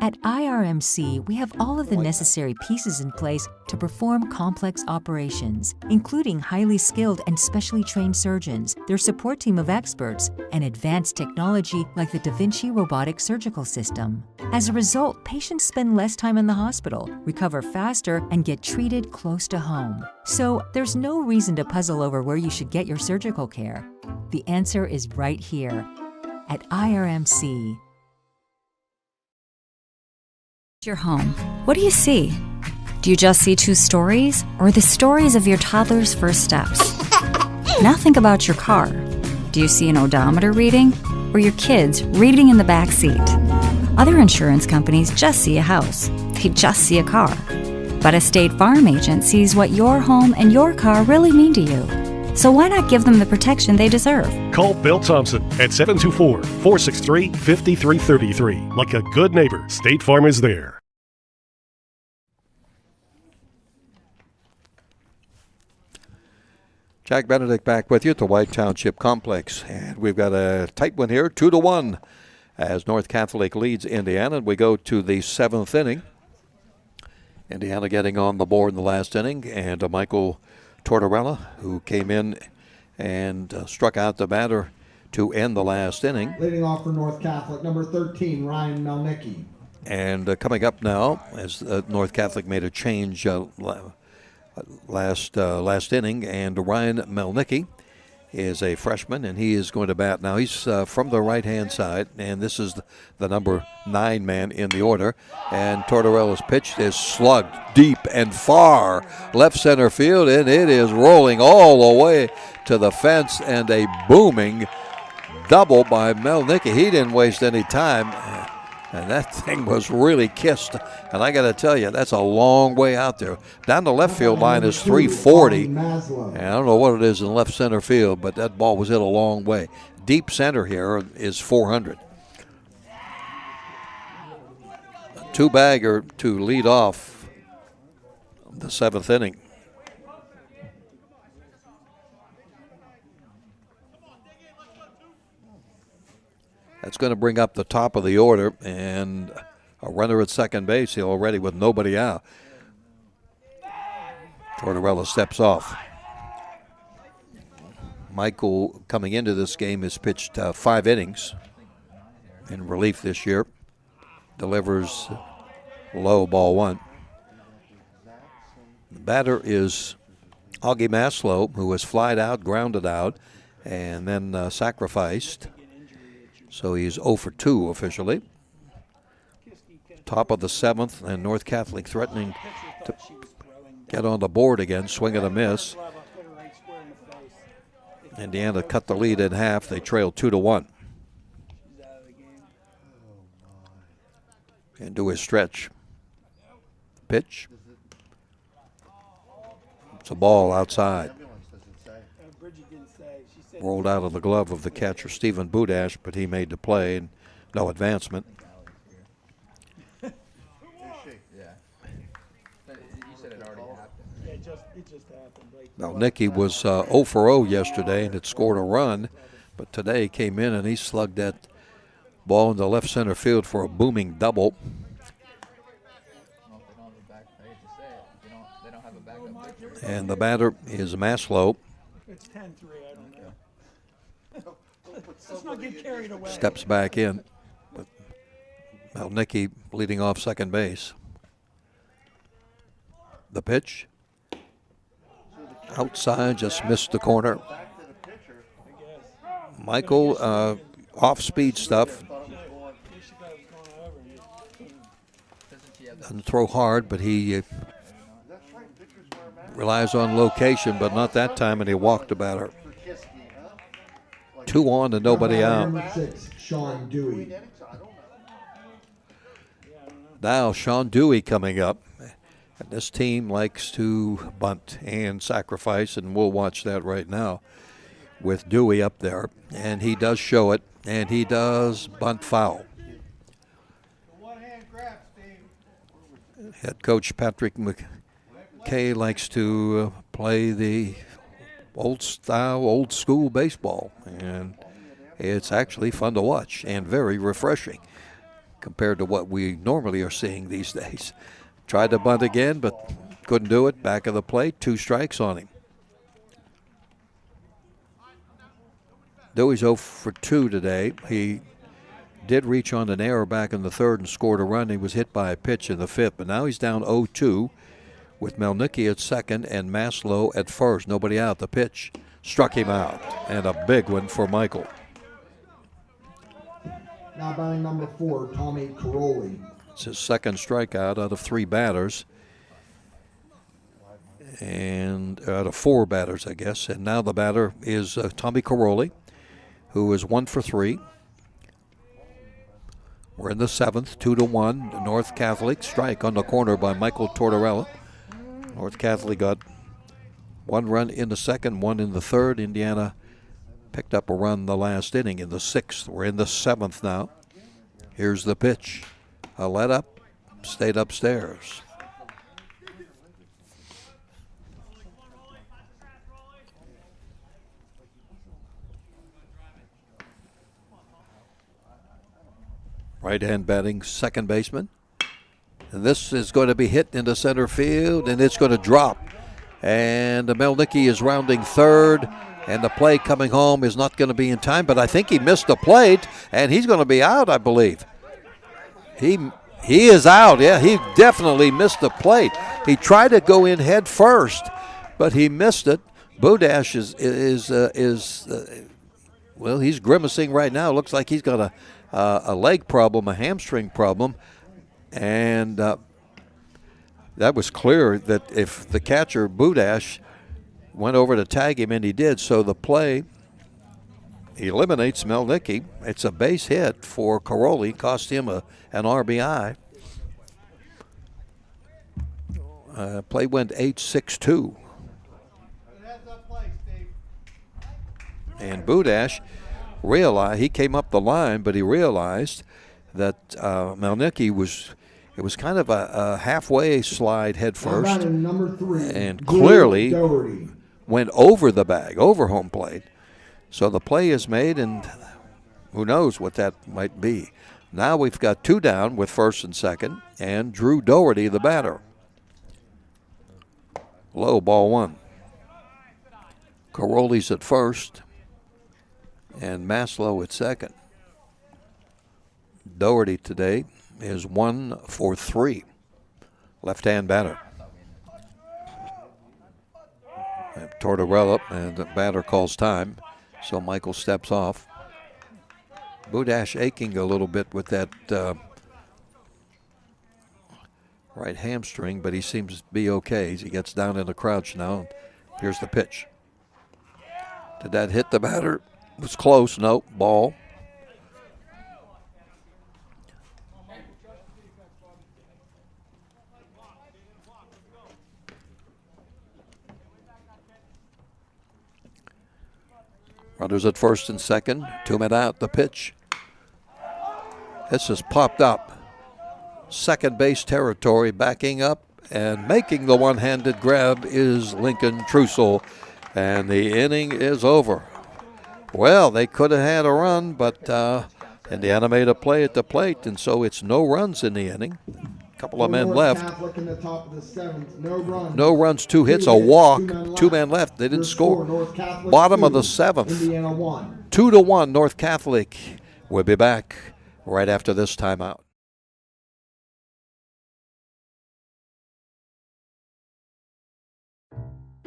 Speaker 2: At IRMC, we have all of the necessary pieces in place to perform complex operations, including highly skilled and specially trained surgeons, their support team of experts, and advanced technology like the Da Vinci robotic surgical system. As a result, patients spend less time in the hospital, recover faster, and get treated close to home. So there's no reason to puzzle over where you should get your surgical care. The answer is right here at IRMC.
Speaker 6: Your home. What do you see? Do you just see 2 stories or the stories of your toddler's first steps? Now think about your car. Do you see an odometer reading or your kids reading in the back seat? Other insurance companies just see a house. They just see a car. But a State Farm agent sees what your home and your car really mean to you. So why not give them the protection they deserve?
Speaker 7: Call Bill Thompson at 724-463-5333. Like a good neighbor, State Farm is there.
Speaker 3: Jack Benedict back with you at the White Township Complex. And we've got a tight one here, 2-1, as North Catholic leads Indiana. And we go to the 7th inning. Indiana getting on the board in the last inning, and Michael Tortorella, who came in and struck out the batter to end the last inning.
Speaker 1: Leading off for North Catholic, number 13, Ryan Melnicki.
Speaker 3: And coming up now, as North Catholic made a change last inning, and Ryan Melnicki is a freshman, and he is going to bat now. He's from the right-hand side, and this is the number 9 man in the order. And Tortorella's pitch is slugged deep and far left center field, and it is rolling all the way to the fence, and a booming double by Melnicki. He didn't waste any time, and that thing was really kissed. And I got to tell you, that's a long way out there. Down the left field line is 340. And I don't know what it is in left center field, but that ball was hit a long way. Deep center here is 400. A 2-bagger to lead off the 7th inning. That's going to bring up the top of the order, and a runner at second base here already with nobody out. Tortorella steps off. Michael, coming into this game, has pitched 5 innings in relief this year. Delivers low, ball 1. The batter is Augie Maslow, who was flied out, grounded out, and then sacrificed. So he's 0 for 2 officially. Top of the 7th, and North Catholic threatening to get on the board again, swing and a miss. Indiana cut the lead in half. They trailed 2-1. And do his stretch. Pitch. It's a ball outside. Rolled out of the glove of the catcher, Stephen Budash, but he made the play and no advancement.
Speaker 10: Yeah. You said it already happened.
Speaker 9: Yeah, it just happened. Like,
Speaker 3: Now, Nicky was 0 for 0 yesterday and had scored a run, but today came in and he slugged that ball into left center field for a booming double. And the batter is Maslow.
Speaker 9: it's 10-3, I don't know. Let's not get carried away.
Speaker 3: Steps back in. But Nicky leading off second base. The pitch. Outside, just missed the corner. Michael, off-speed stuff. Doesn't throw hard, but he relies on location, but not that time, and he walked the batter. 2 on and nobody out.
Speaker 1: Number 6, Sean Dewey.
Speaker 3: Now Sean Dewey coming up. And this team likes to bunt and sacrifice, and we'll watch that right now with Dewey up there. And he does show it, and he does bunt foul. Head coach Patrick McKay likes to play the old style, old school baseball, and it's actually fun to watch and very refreshing compared to what we normally are seeing these days. Tried to bunt again, but couldn't do it. Back of the plate, 2 strikes on him. Dewey's 0 for 2 today. He did reach on an error back in the 3rd and scored a run. He was hit by a pitch in the 5th, but now he's down 0-2 with Melnicki at 2nd and Maslow at 1st. Nobody out. The pitch struck him out, and a big one for Michael.
Speaker 1: Now batting number 4, Tommy Caroli.
Speaker 3: It's his 2nd strikeout out of 3 batters. And out of 4 batters, I guess. And now the batter is Tommy Caroli, who is 1 for 3. We're in the 7th, 2-1. The North Catholic strike on the corner by Michael Tortorella. North Catholic got 1 run in the 2nd, 1 in the 3rd. Indiana picked up a run the last inning in the 6th. We're in the 7th now. Here's the pitch. A let up, stayed upstairs. Right-hand batting second baseman. And this is going to be hit into center field, and it's going to drop. And Melnicki is rounding 3rd, and the play coming home is not going to be in time, but I think he missed the plate, and he's going to be out, I believe. He is out. Yeah, he definitely missed the plate. He tried to go in head first, but he missed it. Budash is well, he's grimacing right now. Looks like he's got a leg problem, a hamstring problem, and that was clear that if the catcher Budash went over to tag him, and he did, so the play eliminates Melnicki. It's a base hit for Caroli, cost him an RBI. Play went 8-6-2. And Budash realized, he came up the line, but he realized that Melnicki it was kind of a halfway slide head first,
Speaker 1: Number 3,
Speaker 3: and clearly
Speaker 1: Doherty.
Speaker 3: went over the bag, over home plate. So the play is made, and who knows what that might be. Now we've got 2 down with 1st and 2nd, and Drew Doherty, the batter. Low, ball 1. Caroli's at 1st, and Maslow at 2nd. Doherty today is 1 for 3. Left-hand batter. And Tortorella, and the batter calls time. So Michael steps off. Budash aching a little bit with that right hamstring, but he seems to be okay. He gets down in the crouch now. Here's the pitch. Did that hit the batter? It was close. No, ball. Runners at first and second. 2 men out. The pitch. This is popped up. Second base territory, backing up and making the one-handed grab is Lincoln Trussell. And the inning is over. Well, they could have had a run, but Indiana made a play at the plate, and so it's no runs in the inning. Couple of men left. No runs, 2 hits, a walk, 2 men left. They didn't score. Bottom of the 7th. 2-1 North Catholic. We'll be back right after this timeout.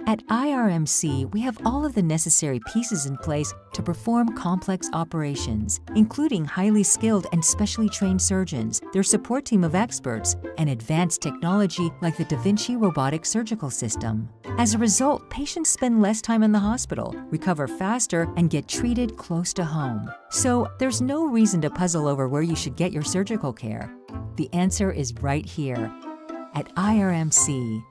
Speaker 2: At IRMC, we have all of the necessary pieces in place to perform complex operations, including highly skilled and specially trained surgeons, their support team of experts, and advanced technology like the Da Vinci robotic surgical system. As a result, patients spend less time in the hospital, recover faster, and get treated close to home. So there's no reason to puzzle over where you should get your surgical care. The answer is right here at IRMC.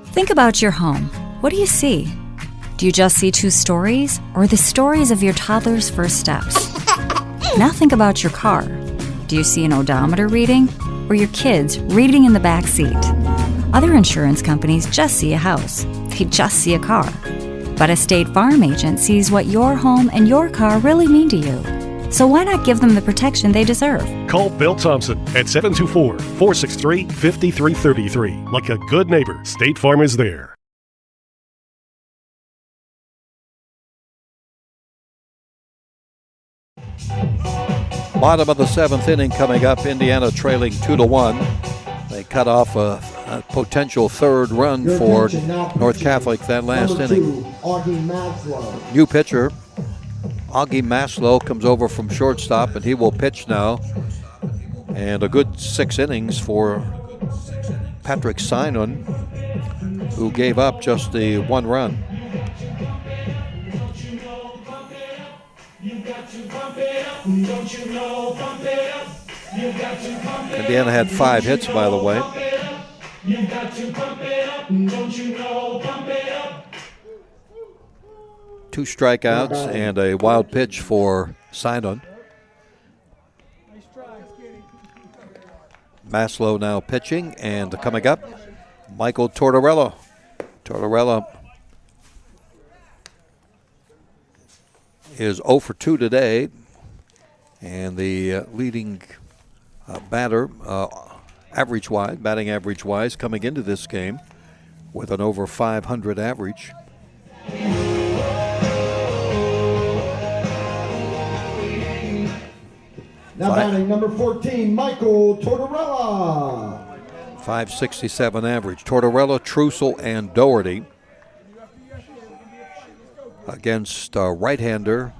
Speaker 6: Think about your home. What do you see? Do you just see 2 stories, or the stories of your toddler's first steps? Now think about your car. Do you see an odometer reading, or your kids reading in the back seat? Other insurance companies just see a house. They just see a car. But a State Farm agent sees what your home and your car really mean to you. So why not give them the protection they deserve?
Speaker 7: Call Bill Thompson at 724-463-5333. Like a good neighbor, State Farm is there.
Speaker 3: Bottom of the 7th inning coming up. Indiana trailing 2-1. They cut off a potential 3rd run for North Catholic that last inning. New pitcher, Augie Maslow, comes over from shortstop, and he will pitch now. And a good 6 innings for Patrick Simon, who gave up just the 1 run. Indiana had 5 hits, by the way. Two strikeouts and a wild pitch for Simon. Maslow now pitching, and coming up, Michael Tortorella. Tortorella is 0 for 2 today, and the leading batter, batting average-wise, coming into this game with an over 500 average.
Speaker 1: Now batting number 14, Michael Tortorella.
Speaker 3: 567 average. Tortorella, Trussell, and Doherty against right-hander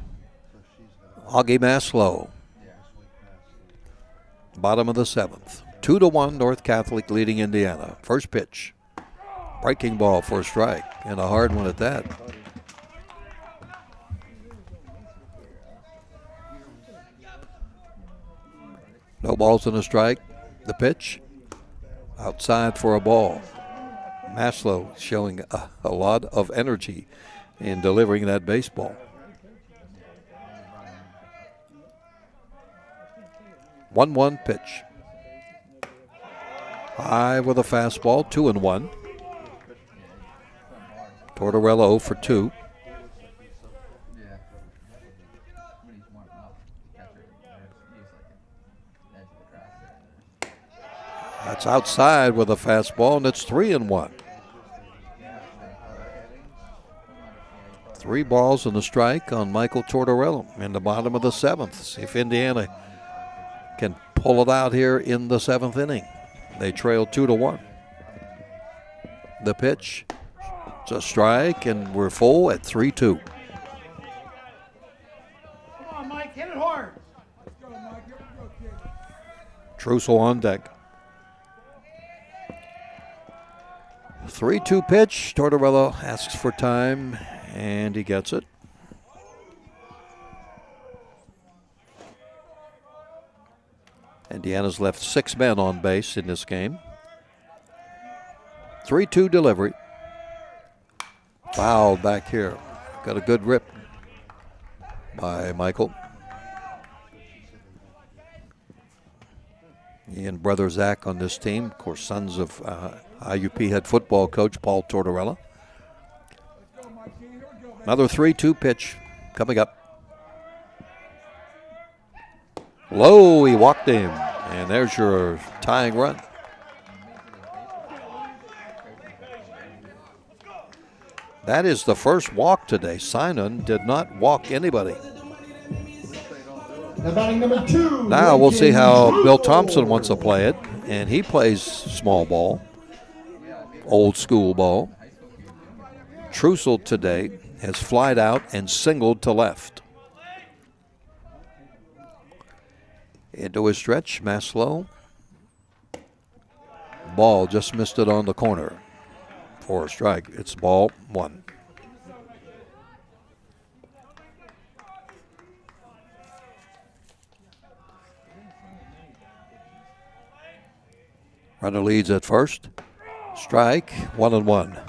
Speaker 3: Augie Maslow. Bottom of the 7th. 2-1 North Catholic leading Indiana. First pitch. Breaking ball for a strike, and a hard one at that. No balls and a strike. The pitch. Outside for a ball. Maslow showing a lot of energy in delivering that baseball. 1-1 pitch. High with a fastball, 2-1. Tortorella 0 for 2. That's outside with a fastball, and it's 3-1. 3 balls and a strike on Michael Tortorella in the bottom of the 7th. See if Indiana can pull it out here in the 7th inning. They trail 2-1. The pitch, it's a strike, and we're full at 3-2.
Speaker 9: Come on, Mike, hit it hard. Let's go, Mike. Here we go, kid.
Speaker 3: Trussell on deck. 3-2 pitch. Tortorella asks for time, and he gets it. Indiana's left 6 men on base in this game. 3-2 delivery. Foul back here. Got a good rip by Michael. He and brother Zach on this team, of course, sons of IUP head football coach Paul Tortorella. Another 3-2 pitch coming up. Low, he walked him, and there's your tying run. That is the first walk today. Sinon did not walk anybody.
Speaker 1: Number 2.
Speaker 3: Now we'll see how Bill Thompson wants to play it, and he plays small ball, old school ball. Trussell today has flied out and singled to left. Into his stretch, Maslow. Ball just missed it on the corner. For a strike, it's ball 1. Runner leads at first. Strike, 1-1.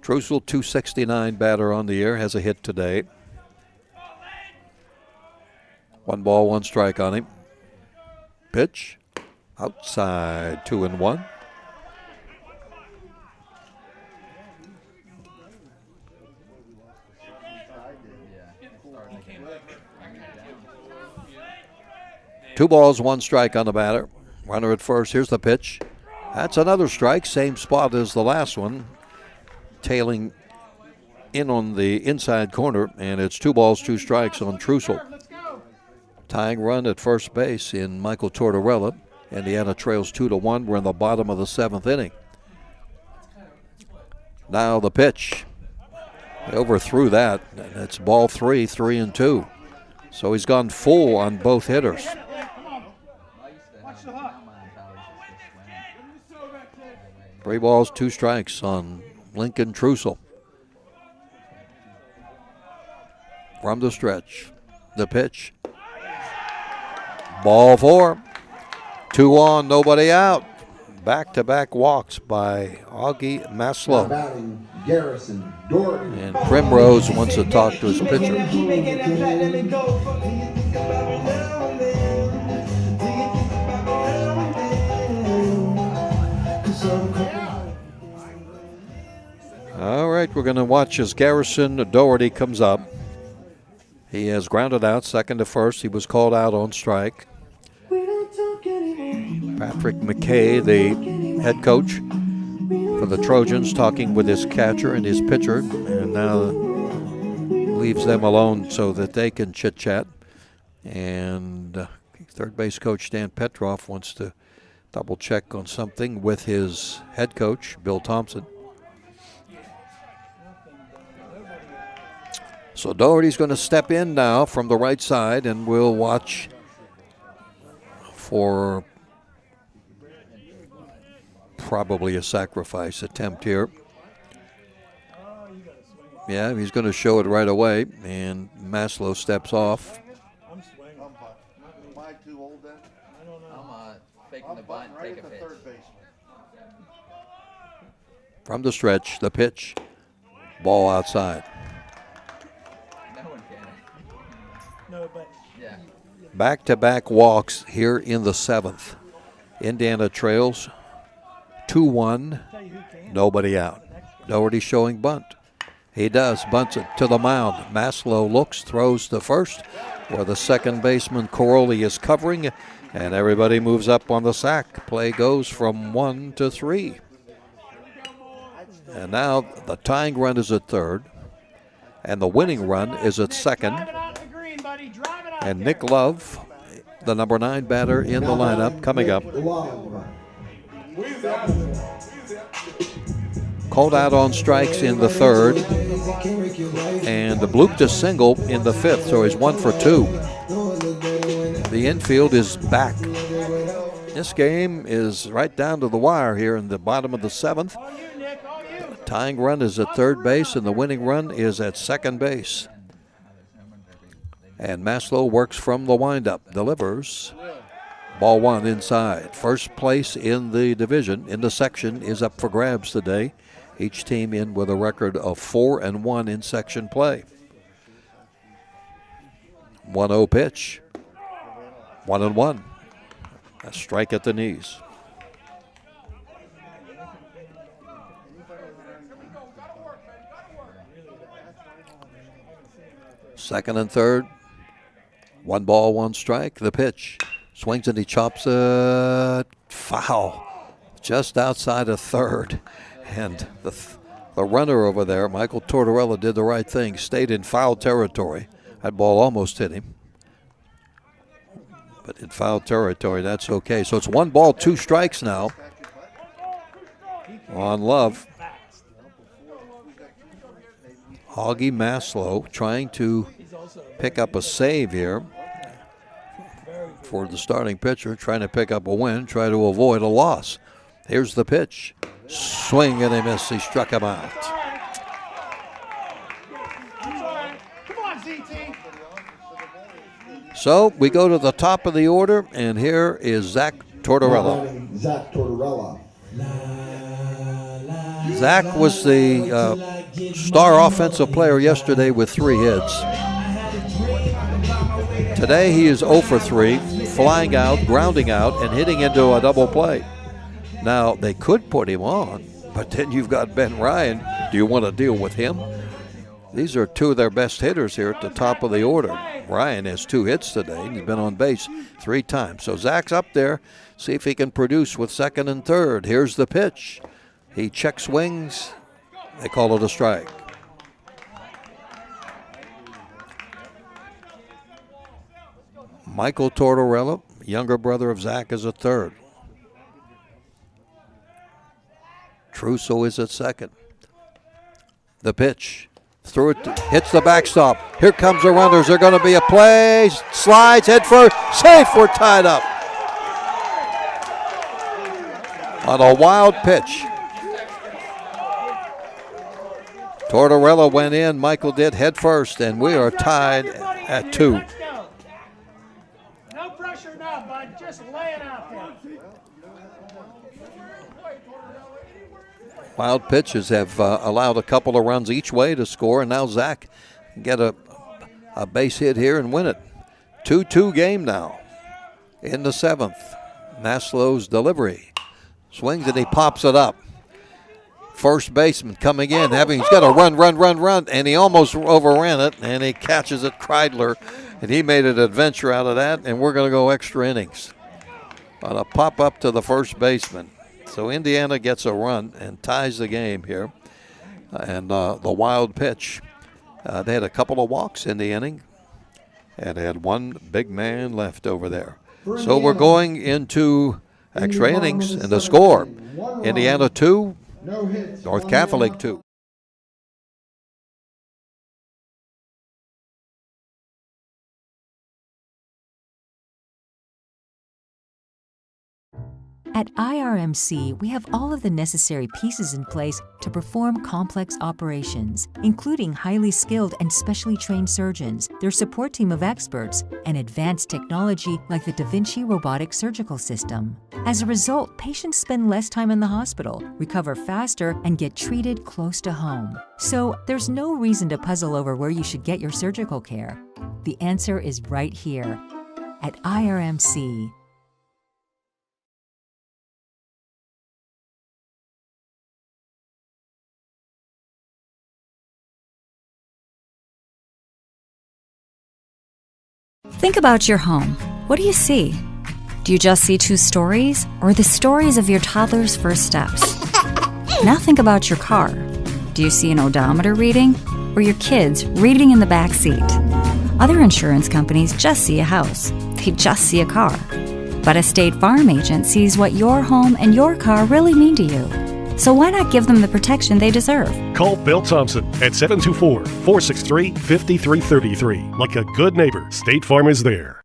Speaker 3: Trussell, 269 batter on the year, has a hit today. 1 ball, 1 strike on him. Pitch, outside, 2-1. Two balls, 1 strike on the batter. Runner at first. Here's the pitch. That's another strike. Same spot as the last one. Tailing in on the inside corner, and it's 2 balls, 2 strikes on Trussell. Tying run at first base in Michael Tortorella. Indiana trails 2-1. We're in the bottom of the 7th inning. Now the pitch. He overthrew that. It's ball 3, 3-2. So he's gone full on both hitters. 3 balls, 2 strikes on Lincoln Trussell. From the stretch, the pitch. Ball 4. 2 on, nobody out. Back-to-back walks by Augie Maslow.
Speaker 1: Garrison, Doherty.
Speaker 3: And Primrose wants to talk to his pitcher. All right, we're going to watch as Garrison Doherty comes up. He has grounded out, 2nd to 1st. He was called out on strike. Patrick McKay, the head coach for the Trojans, talking with his catcher and his pitcher, and now leaves them alone so that they can chit-chat. And third base coach Dan Petroff wants to double-check on something with his head coach, Bill Thompson. So Doherty's going to step in now from the right side, and we'll watch for probably a sacrifice attempt here. Yeah, he's going to show it right away, and Maslow steps off.
Speaker 10: I'm swinging. Am I too old then? I don't know. I'm faking the bunt, take a pitch.
Speaker 3: From the stretch, the pitch. Ball outside.
Speaker 9: No, but yeah.
Speaker 3: Back-to-back walks here in the 7th. Indiana trails 2-1, nobody out. Doherty showing bunt. He does, bunts it to the mound. Maslow looks, throws to first, where the second baseman Coroli is covering, and everybody moves up on the sack. Play goes from 1 to 3. And now the tying run is at 3rd, and the winning run is at 2nd. And Nick Love, the number 9 batter in the lineup, coming up. Called out on strikes in the 3rd, and blooped a single in the 5th, so he's 1 for 2. The infield is back. This game is right down to the wire here in the bottom of the 7th. tying run is at third base, and the winning run is at second base. And Maslow works from the windup, delivers. Ball one inside. First place in the division, in the section, is up for grabs today. Each team in with a record of 4-1 in section play. 1-0 pitch. 1-1. A strike at the knees. Second and third. 1 ball, 1 strike. The pitch. Swings and he chops it foul. Just outside of third. And the runner over there, Michael Tortorella, did the right thing. Stayed in foul territory. That ball almost hit him. But in foul territory, that's okay. So it's 1 ball, 2 strikes now on Love. Augie Maslow trying to pick up a save here for the starting pitcher, trying to pick up a win, try to avoid a loss. Here's the pitch. Swing and a miss. He struck him out. So we go to the top of the order, and here is Zach Tortorella.
Speaker 1: Zach Tortorella.
Speaker 3: Zach was the star offensive player yesterday with 3 hits. Today he is 0 for 3, flying out, grounding out, and hitting into a double play. Now, they could put him on, but then you've got Ben Ryan. Do you want to deal with him? These are 2 of their best hitters here at the top of the order. Ryan has 2 hits today, and he's been on base 3 times. So Zach's up there. See if he can produce with second and third. Here's the pitch. He check swings. They call it a strike. Michael Tortorella, younger brother of Zach, is at third. Trusso is at second. The pitch. Through it, hits the backstop. Here comes the runners. They're going to be a play. Slides, head first. Safe, we're tied up. On a wild pitch. Tortorella went in. Michael did head first, and we are tied at 2.
Speaker 9: No pressure now, bud. Just lay it out there.
Speaker 3: Wild pitches have allowed a couple of runs each way to score, and now Zach can get a base hit here and win it. 2-2 game now in the 7th. Maslow's delivery. Swings and he pops it up. First baseman coming in, he's got to run, and he almost overran it, and he catches it, Kreidler, and he made an adventure out of that, and we're going to go extra innings on a pop-up to the first baseman. So Indiana gets a run and ties the game here. And the wild pitch, they had a couple of walks in the inning, and they had 1 big man left over there. So we're going into extra innings, and the score, Indiana 2, North Catholic 2.
Speaker 2: At IRMC, we have all of the necessary pieces in place to perform complex operations, including highly skilled and specially trained surgeons, their support team of experts, and advanced technology like the Da Vinci robotic surgical system. As a result, patients spend less time in the hospital, recover faster, and get treated close to home. So there's no reason to puzzle over where you should get your surgical care. The answer is right here at IRMC.
Speaker 6: Think about your home. What do you see? Do you just see 2 stories, or the stories of your toddler's first steps? Now think about your car. Do you see an odometer reading, or your kids reading in the back seat? Other insurance companies just see a house. They just see a car. But a State Farm agent sees what your home and your car really mean to you. So why not give them the protection they deserve?
Speaker 7: Call Bill Thompson at 724-463-5333. Like a good neighbor, State Farm is there.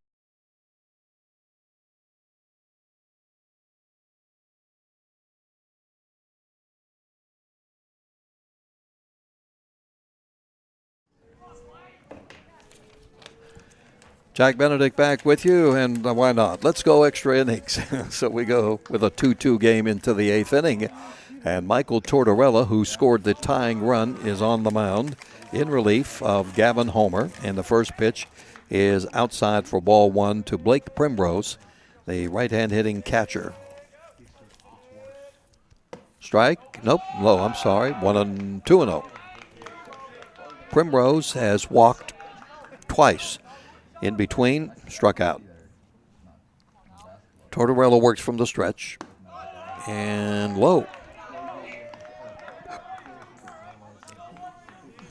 Speaker 3: Jack Benedict back with you, and why not? Let's go extra innings. So we go with a 2-2 game into the 8th inning. And Michael Tortorella, who scored the tying run, is on the mound in relief of Gavin Homer. And the first pitch is outside for ball 1 to Blake Primrose, the right-hand hitting catcher. Strike? Nope. Low, I'm sorry. 2-0. Primrose has walked twice. In between, struck out. Tortorella works from the stretch. And low.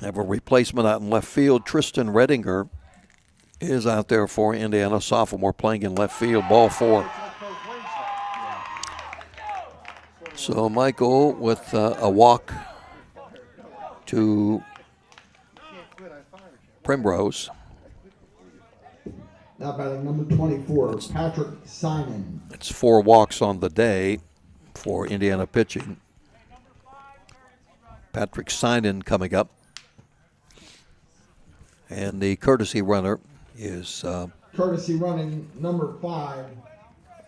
Speaker 3: Have a replacement out in left field. Tristan Redinger is out there for Indiana, sophomore, playing in left field, ball 4. So Michael with a walk to Primrose.
Speaker 1: Now batting number 24, Patrick Simon.
Speaker 3: It's 4 walks on the day for Indiana pitching. Patrick Simon coming up. And the courtesy runner is
Speaker 1: courtesy running number 5,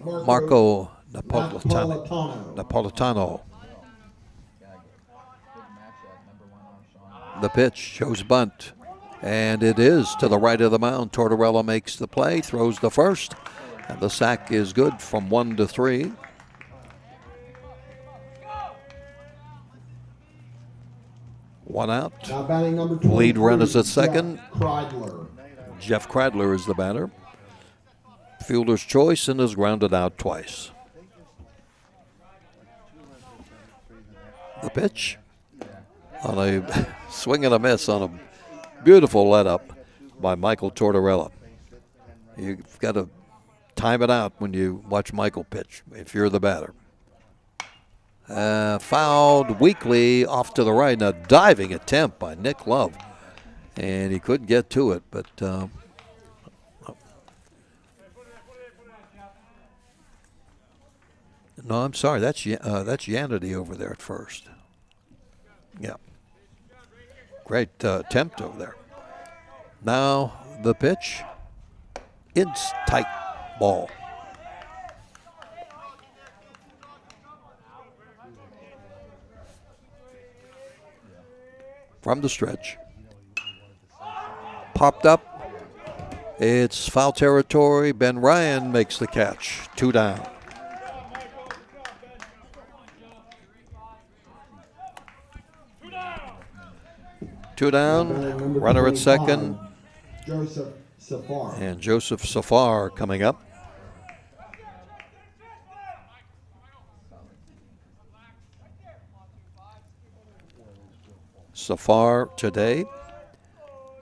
Speaker 3: Marco Napolitano. The pitch shows bunt. And it is to the right of the mound. Tortorella makes the play, throws the first, and the sack is good from 1-3. One out.
Speaker 1: Now batting number 23,
Speaker 3: lead run is at second.
Speaker 1: Jeff
Speaker 3: Kradler is the batter. Fielder's choice and is grounded out twice. The pitch on a swing and a miss on a beautiful let up by Michael Tortorella. You've got to time it out when you watch Michael pitch if you're the batter. Fouled weakly off to the right. A diving attempt by Nick Love. And he couldn't get to it, but no, I'm sorry. That's Yanity over there at first. Yeah. Great attempt over there. Now the pitch. It's tight ball. From the stretch. Popped up. It's foul territory. Ben Ryan makes the catch. 2 down. Two down, runner at second.
Speaker 1: Joseph Safar.
Speaker 3: And Joseph Safar coming up. Safar today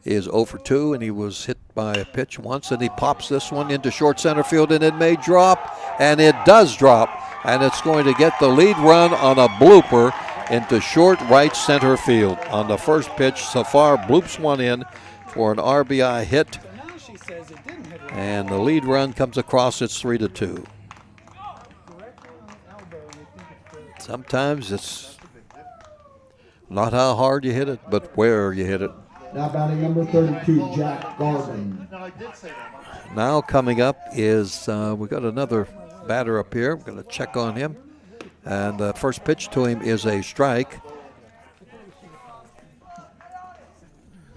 Speaker 3: is 0 for 2, and he was hit by a pitch once, and he pops this one into short center field, and it may drop, and it does drop, and it's going to get the lead run on a blooper into short right center field. On the first pitch, Safar bloops one in for an RBI hit. And the lead run comes across. It's 3-2. Sometimes it's not how hard you hit it, but where you hit it.
Speaker 1: Now batting number 32, Jack Garvin.
Speaker 3: Now coming up is, we got another batter up here. We're going to check on him. And the first pitch to him is a strike.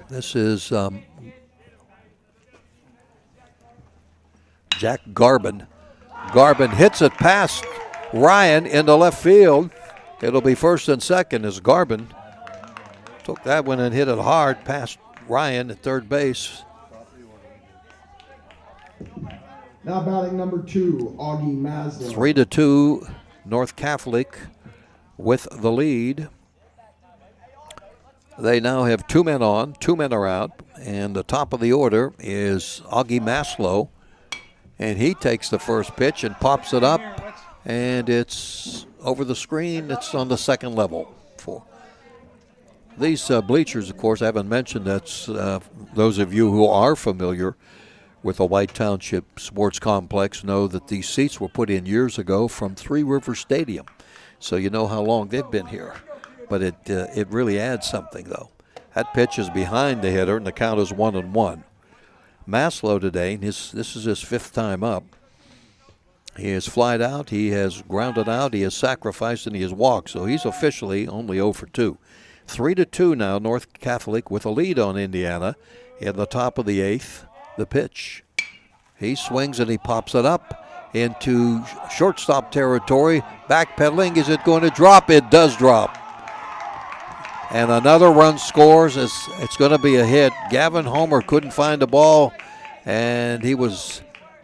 Speaker 3: This is Jack Garbin. Garbin hits it past Ryan into left field. It'll be first and second as Garbin took that one and hit it hard past Ryan at third base.
Speaker 1: Now batting number 2, Augie Maslow.
Speaker 3: 3-2. North Catholic with the lead. They now have 2 men on, 2 men are out, and the top of the order is Augie Maslow, and he takes the first pitch and pops it up, and it's over the screen. It's on the second level. These bleachers, of course, I haven't mentioned. That's those of you who are familiar with the White Township Sports Complex know that these seats were put in years ago from Three River Stadium. So you know how long they've been here. But it really adds something, though. That pitch is behind the hitter, and the count is 1-1. Maslow today. And this is his 5th time up. He has flied out, he has grounded out, he has sacrificed, and he has walked. So he's officially only 0 for 2. 3-2 now, North Catholic with a lead on Indiana in the top of the 8th. The pitch. He swings and he pops it up into shortstop territory. Backpedaling. Is it going to drop? It does drop. And another run scores. It's going to be a hit. Gavin Homer couldn't find the ball, and he was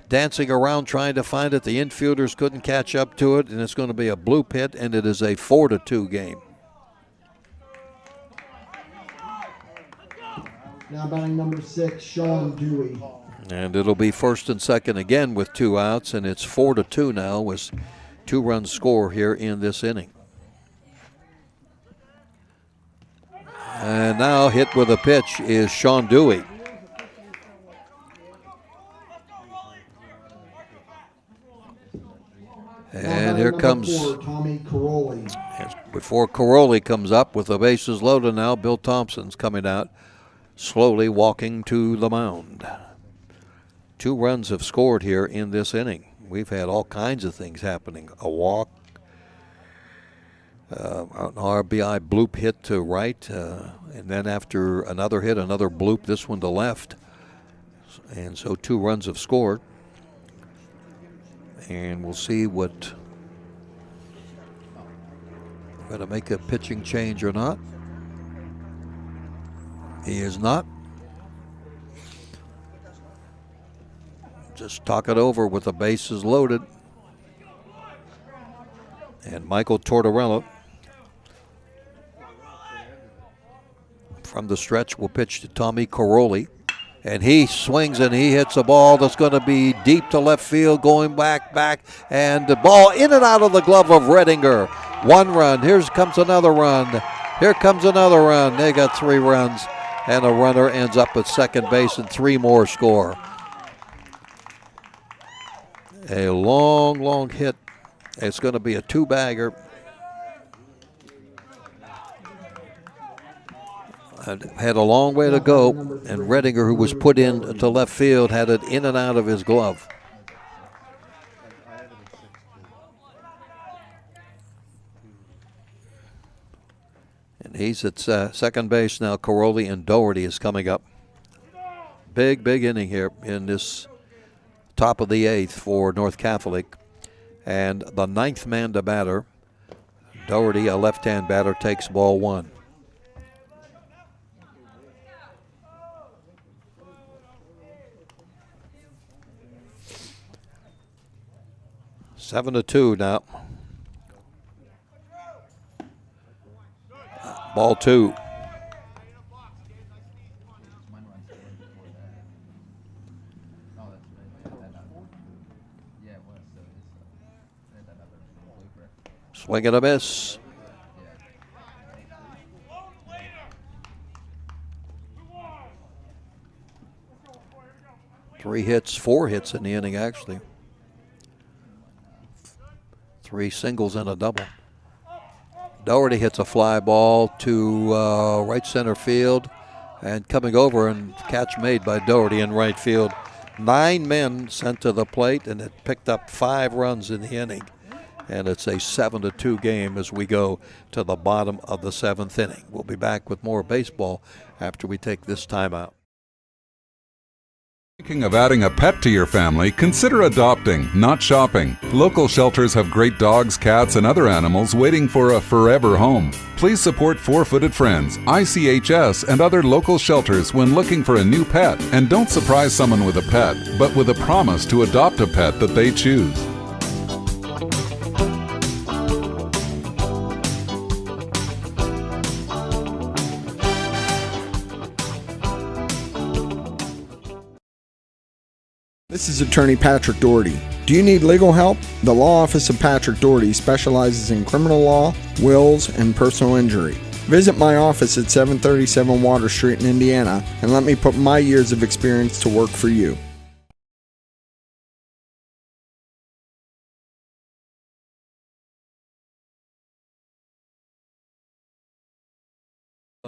Speaker 3: dancing around trying to find it. The infielders couldn't catch up to it, and it's going to be a bloop hit, and it is a 4-2 game.
Speaker 1: Now batting number 6, Sean Dewey.
Speaker 3: And it'll be first and second again with 2 outs, and it's 4-2 now with 2 runs score here in this inning. And now hit with a pitch is Sean Dewey. And here comes
Speaker 1: Tommy Caroli.
Speaker 3: Before Caroli comes up with the bases loaded now, Bill Thompson's coming out, slowly walking to the mound. 2 runs have scored here in this inning. We've had all kinds of things happening. A walk, an RBI bloop hit to right, and then after another hit, another bloop, this one to left. And so 2 runs have scored. And we'll see what, going to make a pitching change or not. He is not. Just talk it over with the bases loaded. And Michael Tortorella from the stretch will pitch to Tommy Caroli. And he swings and he hits a ball that's going to be deep to left field, going back, and the ball in and out of the glove of Redinger. 1 run. Here comes another run. Here comes another run. They got 3 runs, and a runner ends up at second base, and 3 more score. A long hit. It's going to be a 2-bagger. Had a long way to go, and Redinger, who was put in to left field, had it in and out of his glove. And he's at second base now. Caroli, and Doherty is coming up. Big inning here in this top of the 8th for North Catholic. And the 9th man to batter, Doherty, a left-hand batter, takes ball 1. Seven to 2 now. Ball 2. Swing and a miss. Four hits in the inning, actually. 3 singles and a double. Doherty hits a fly ball to right center field, and coming over, and catch made by Doherty in right field. 9 men sent to the plate, and it picked up 5 runs in the inning. And it's a 7-2 game as we go to the bottom of the 7th inning. We'll be back with more baseball after we take this timeout.
Speaker 4: Thinking of adding a pet to your family? Consider adopting, not shopping. Local shelters have great dogs, cats, and other animals waiting for a forever home. Please support 4-Footed Friends, ICHS, and other local shelters when looking for a new pet. And don't surprise someone with a pet, but with a promise to adopt a pet that they choose.
Speaker 5: This is Attorney Patrick Doherty. Do you need legal help? The Law Office of Patrick Doherty specializes in criminal law, wills, and personal injury. Visit my office at 737 Water Street in Indiana and let me put my years of experience to work for you.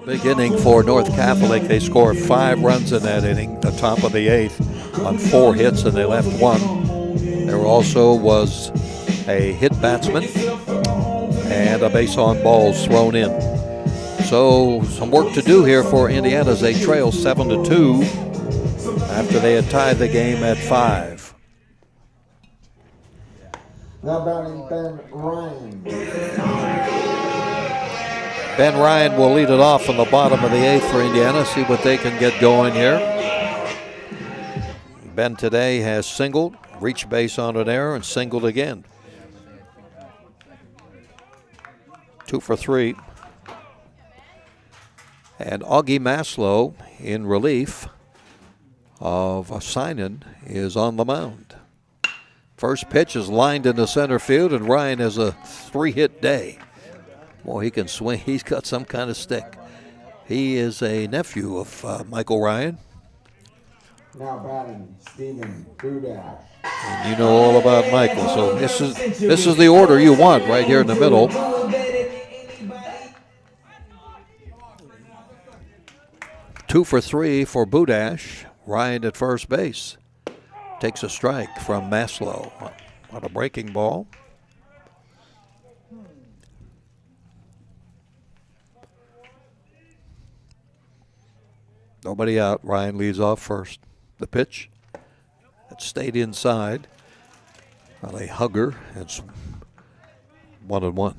Speaker 3: Big inning for North Catholic. They scored 5 runs in that inning, the top of the 8th, on 4 hits, and they left 1. There also was a hit batsman and a base on balls thrown in. So some work to do here for Indiana as they trail 7-2 after they had tied the game at 5.
Speaker 1: Now batting Ben Ryan.
Speaker 3: Ben Ryan will lead it off from the bottom of the 8th for Indiana. See what they can get going here. Ben today has singled, reached base on an error, and singled again. 2 for 3. And Augie Maslow, in relief of Sinan, is on the mound. First pitch is lined into center field, and Ryan has a 3-hit day. Boy, he can swing. He's got some kind of stick. He is a nephew of Michael Ryan.
Speaker 1: Now batting Stephen Budash.
Speaker 3: And you know all about Michael, so this is the order you want right here in the middle. Two for 3 for Budash. Ryan at first base. Takes a strike from Maslow on a breaking ball. Nobody out. Ryan leads off first. The pitch. It stayed inside. On a hugger. It's 1-1.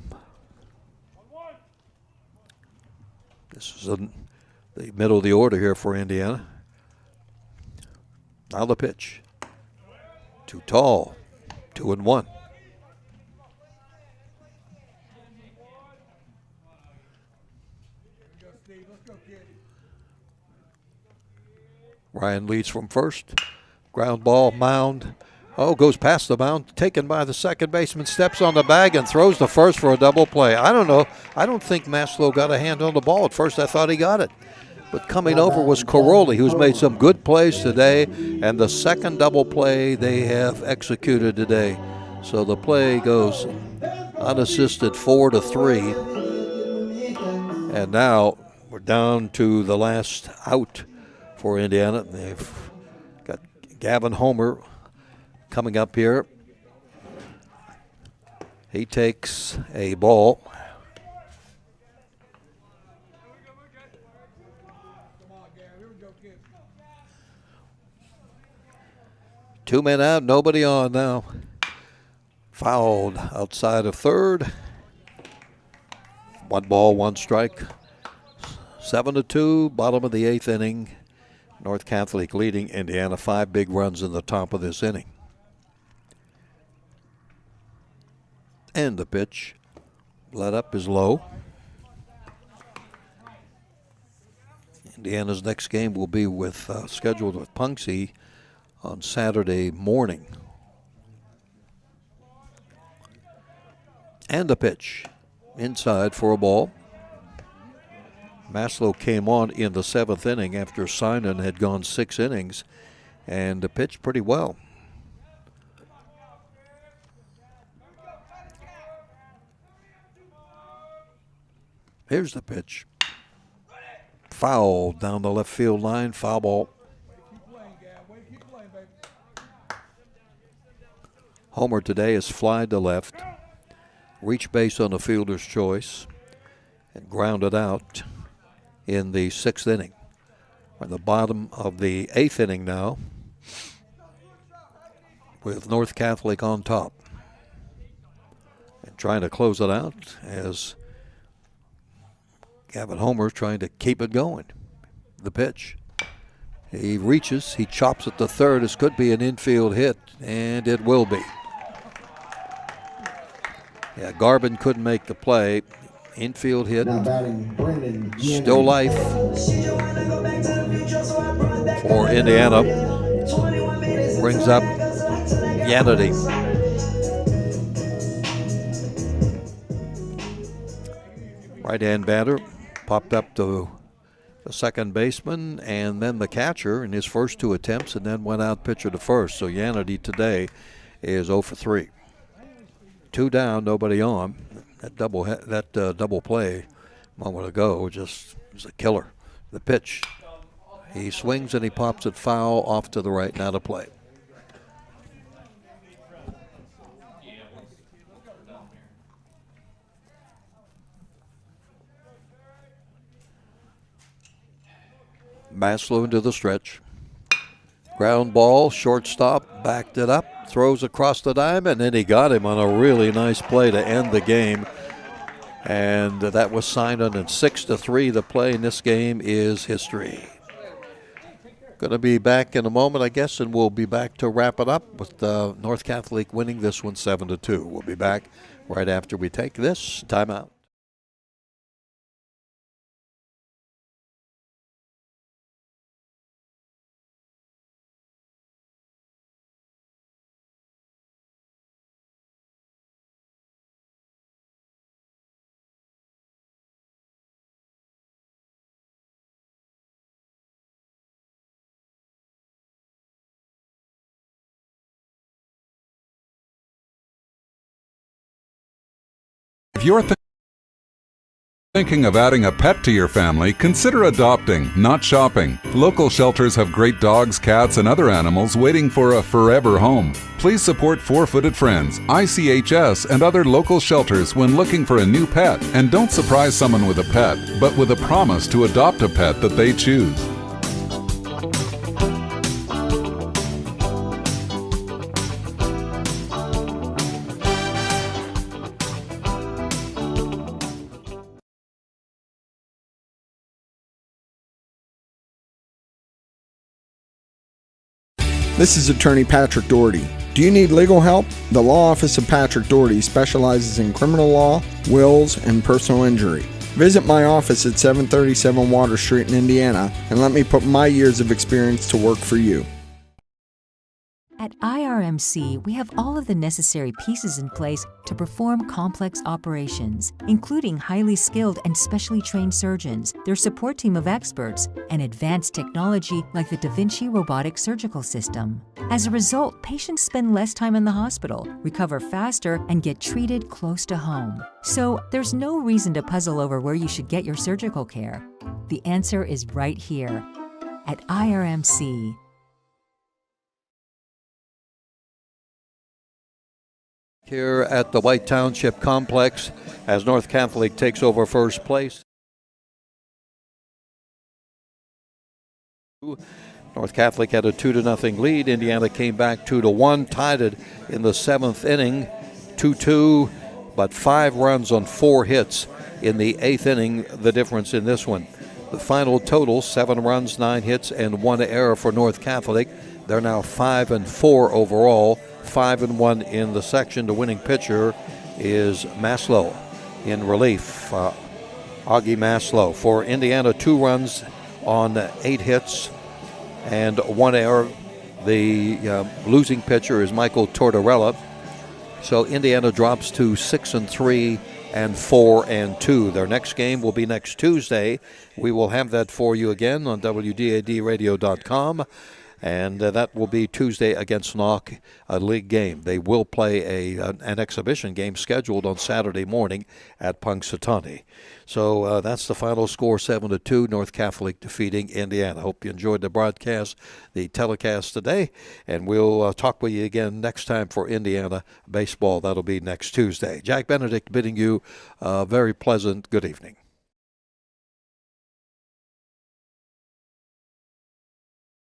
Speaker 3: This is the middle of the order here for Indiana. Now the pitch. Too tall. 2-1. Ryan leads from first. Ground ball, mound. Oh, goes past the mound. Taken by the second baseman. Steps on the bag and throws the first for a double play. I don't know. I don't think Maslow got a hand on the ball. At first I thought he got it. But coming over was Caroli, who's made some good plays today. And the second double play they have executed today. So the play goes unassisted 4-3. And now we're down to the last out for Indiana. They've got Gavin Homer coming up here. He takes a ball. Two men out, nobody on now. Fouled outside of third. 1 ball, 1 strike. 7-2, bottom of the 8th inning. North Catholic leading Indiana 5 big runs in the top of this inning. And the pitch. Let up is low. Indiana's next game will be scheduled with Punxsutawney on Saturday morning. And the pitch. Inside for a ball. Maslow came on in the 7th inning after Sinan had gone 6 innings and pitched pretty well. Here's the pitch. Foul down the left field line, foul ball. Homer today is flied to left, reached base on the fielder's choice, and grounded out in the 6th inning. We're at the bottom of the 8th inning now, with North Catholic on top. And trying to close it out as Gavin Homer trying to keep it going. The pitch. He reaches, he chops it to third. This could be an infield hit, and it will be. Yeah, Garvin couldn't make the play. Infield hit. Still life for Indiana. Brings up Yanity. Right-hand batter popped up to the second baseman and then the catcher in his first 2 attempts, and then went out pitcher to first. So Yanity today is 0 for 3. 2 down, nobody on. That double play a moment ago just It's a killer. The pitch. He swings and he pops it foul off to the right. Now to play. Maslow into the stretch. Ground ball, shortstop, backed it up, throws across the diamond, and then he got him on a really nice play to end the game. And that was signed on, and 6-3. The play in this game is history. Going to be back in a moment, I guess, and we'll be back to wrap it up with North Catholic winning this one 7-2. We'll be back right after we take this timeout.
Speaker 4: If you're thinking of adding a pet to your family, consider adopting, not shopping. Local shelters have great dogs, cats, and other animals waiting for a forever home. Please support Four-Footed Friends, ICHS, and other local shelters when looking for a new pet. And don't surprise someone with a pet, but with a promise to adopt a pet that they choose.
Speaker 5: This is Attorney Patrick Doherty. Do you need legal help? The Law Office of Patrick Doherty specializes in criminal law, wills, and personal injury. Visit my office at 737 Water Street in Indiana and let me put my years of experience to work for you.
Speaker 2: At IRMC, we have all of the necessary pieces in place to perform complex operations, including highly skilled and specially trained surgeons, their support team of experts, and advanced technology like the Da Vinci robotic surgical system. As a result, patients spend less time in the hospital, recover faster, and get treated close to home. So there's no reason to puzzle over where you should get your surgical care. The answer is right here at IRMC.
Speaker 3: Here at the White Township Complex as North Catholic takes over first place. North Catholic had a 2-0 lead. Indiana came back 2-1, tied it in the 7th inning, 2-2, but 5 runs on 4 hits in the 8th inning, the difference in this one. The final total, 7 runs, 9 hits, and 1 error for North Catholic. They're now 5-4 overall. 5-1 in the section. The winning pitcher is Maslow in relief. Augie Maslow for Indiana, 2 runs on 8 hits and 1 error. The losing pitcher is Michael Tortorella. So Indiana drops to 6-3 and 4-2. Their next game will be next Tuesday. We will have that for you again on WDADradio.com. And that will be Tuesday against Knock, a league game. They will play an exhibition game scheduled on Saturday morning at Punxsutawney. So that's the final score, 7-2, North Catholic defeating Indiana. Hope you enjoyed the broadcast, the telecast today, and we'll talk with you again next time for Indiana baseball. That'll be next Tuesday. Jack Benedict bidding you a very pleasant good evening.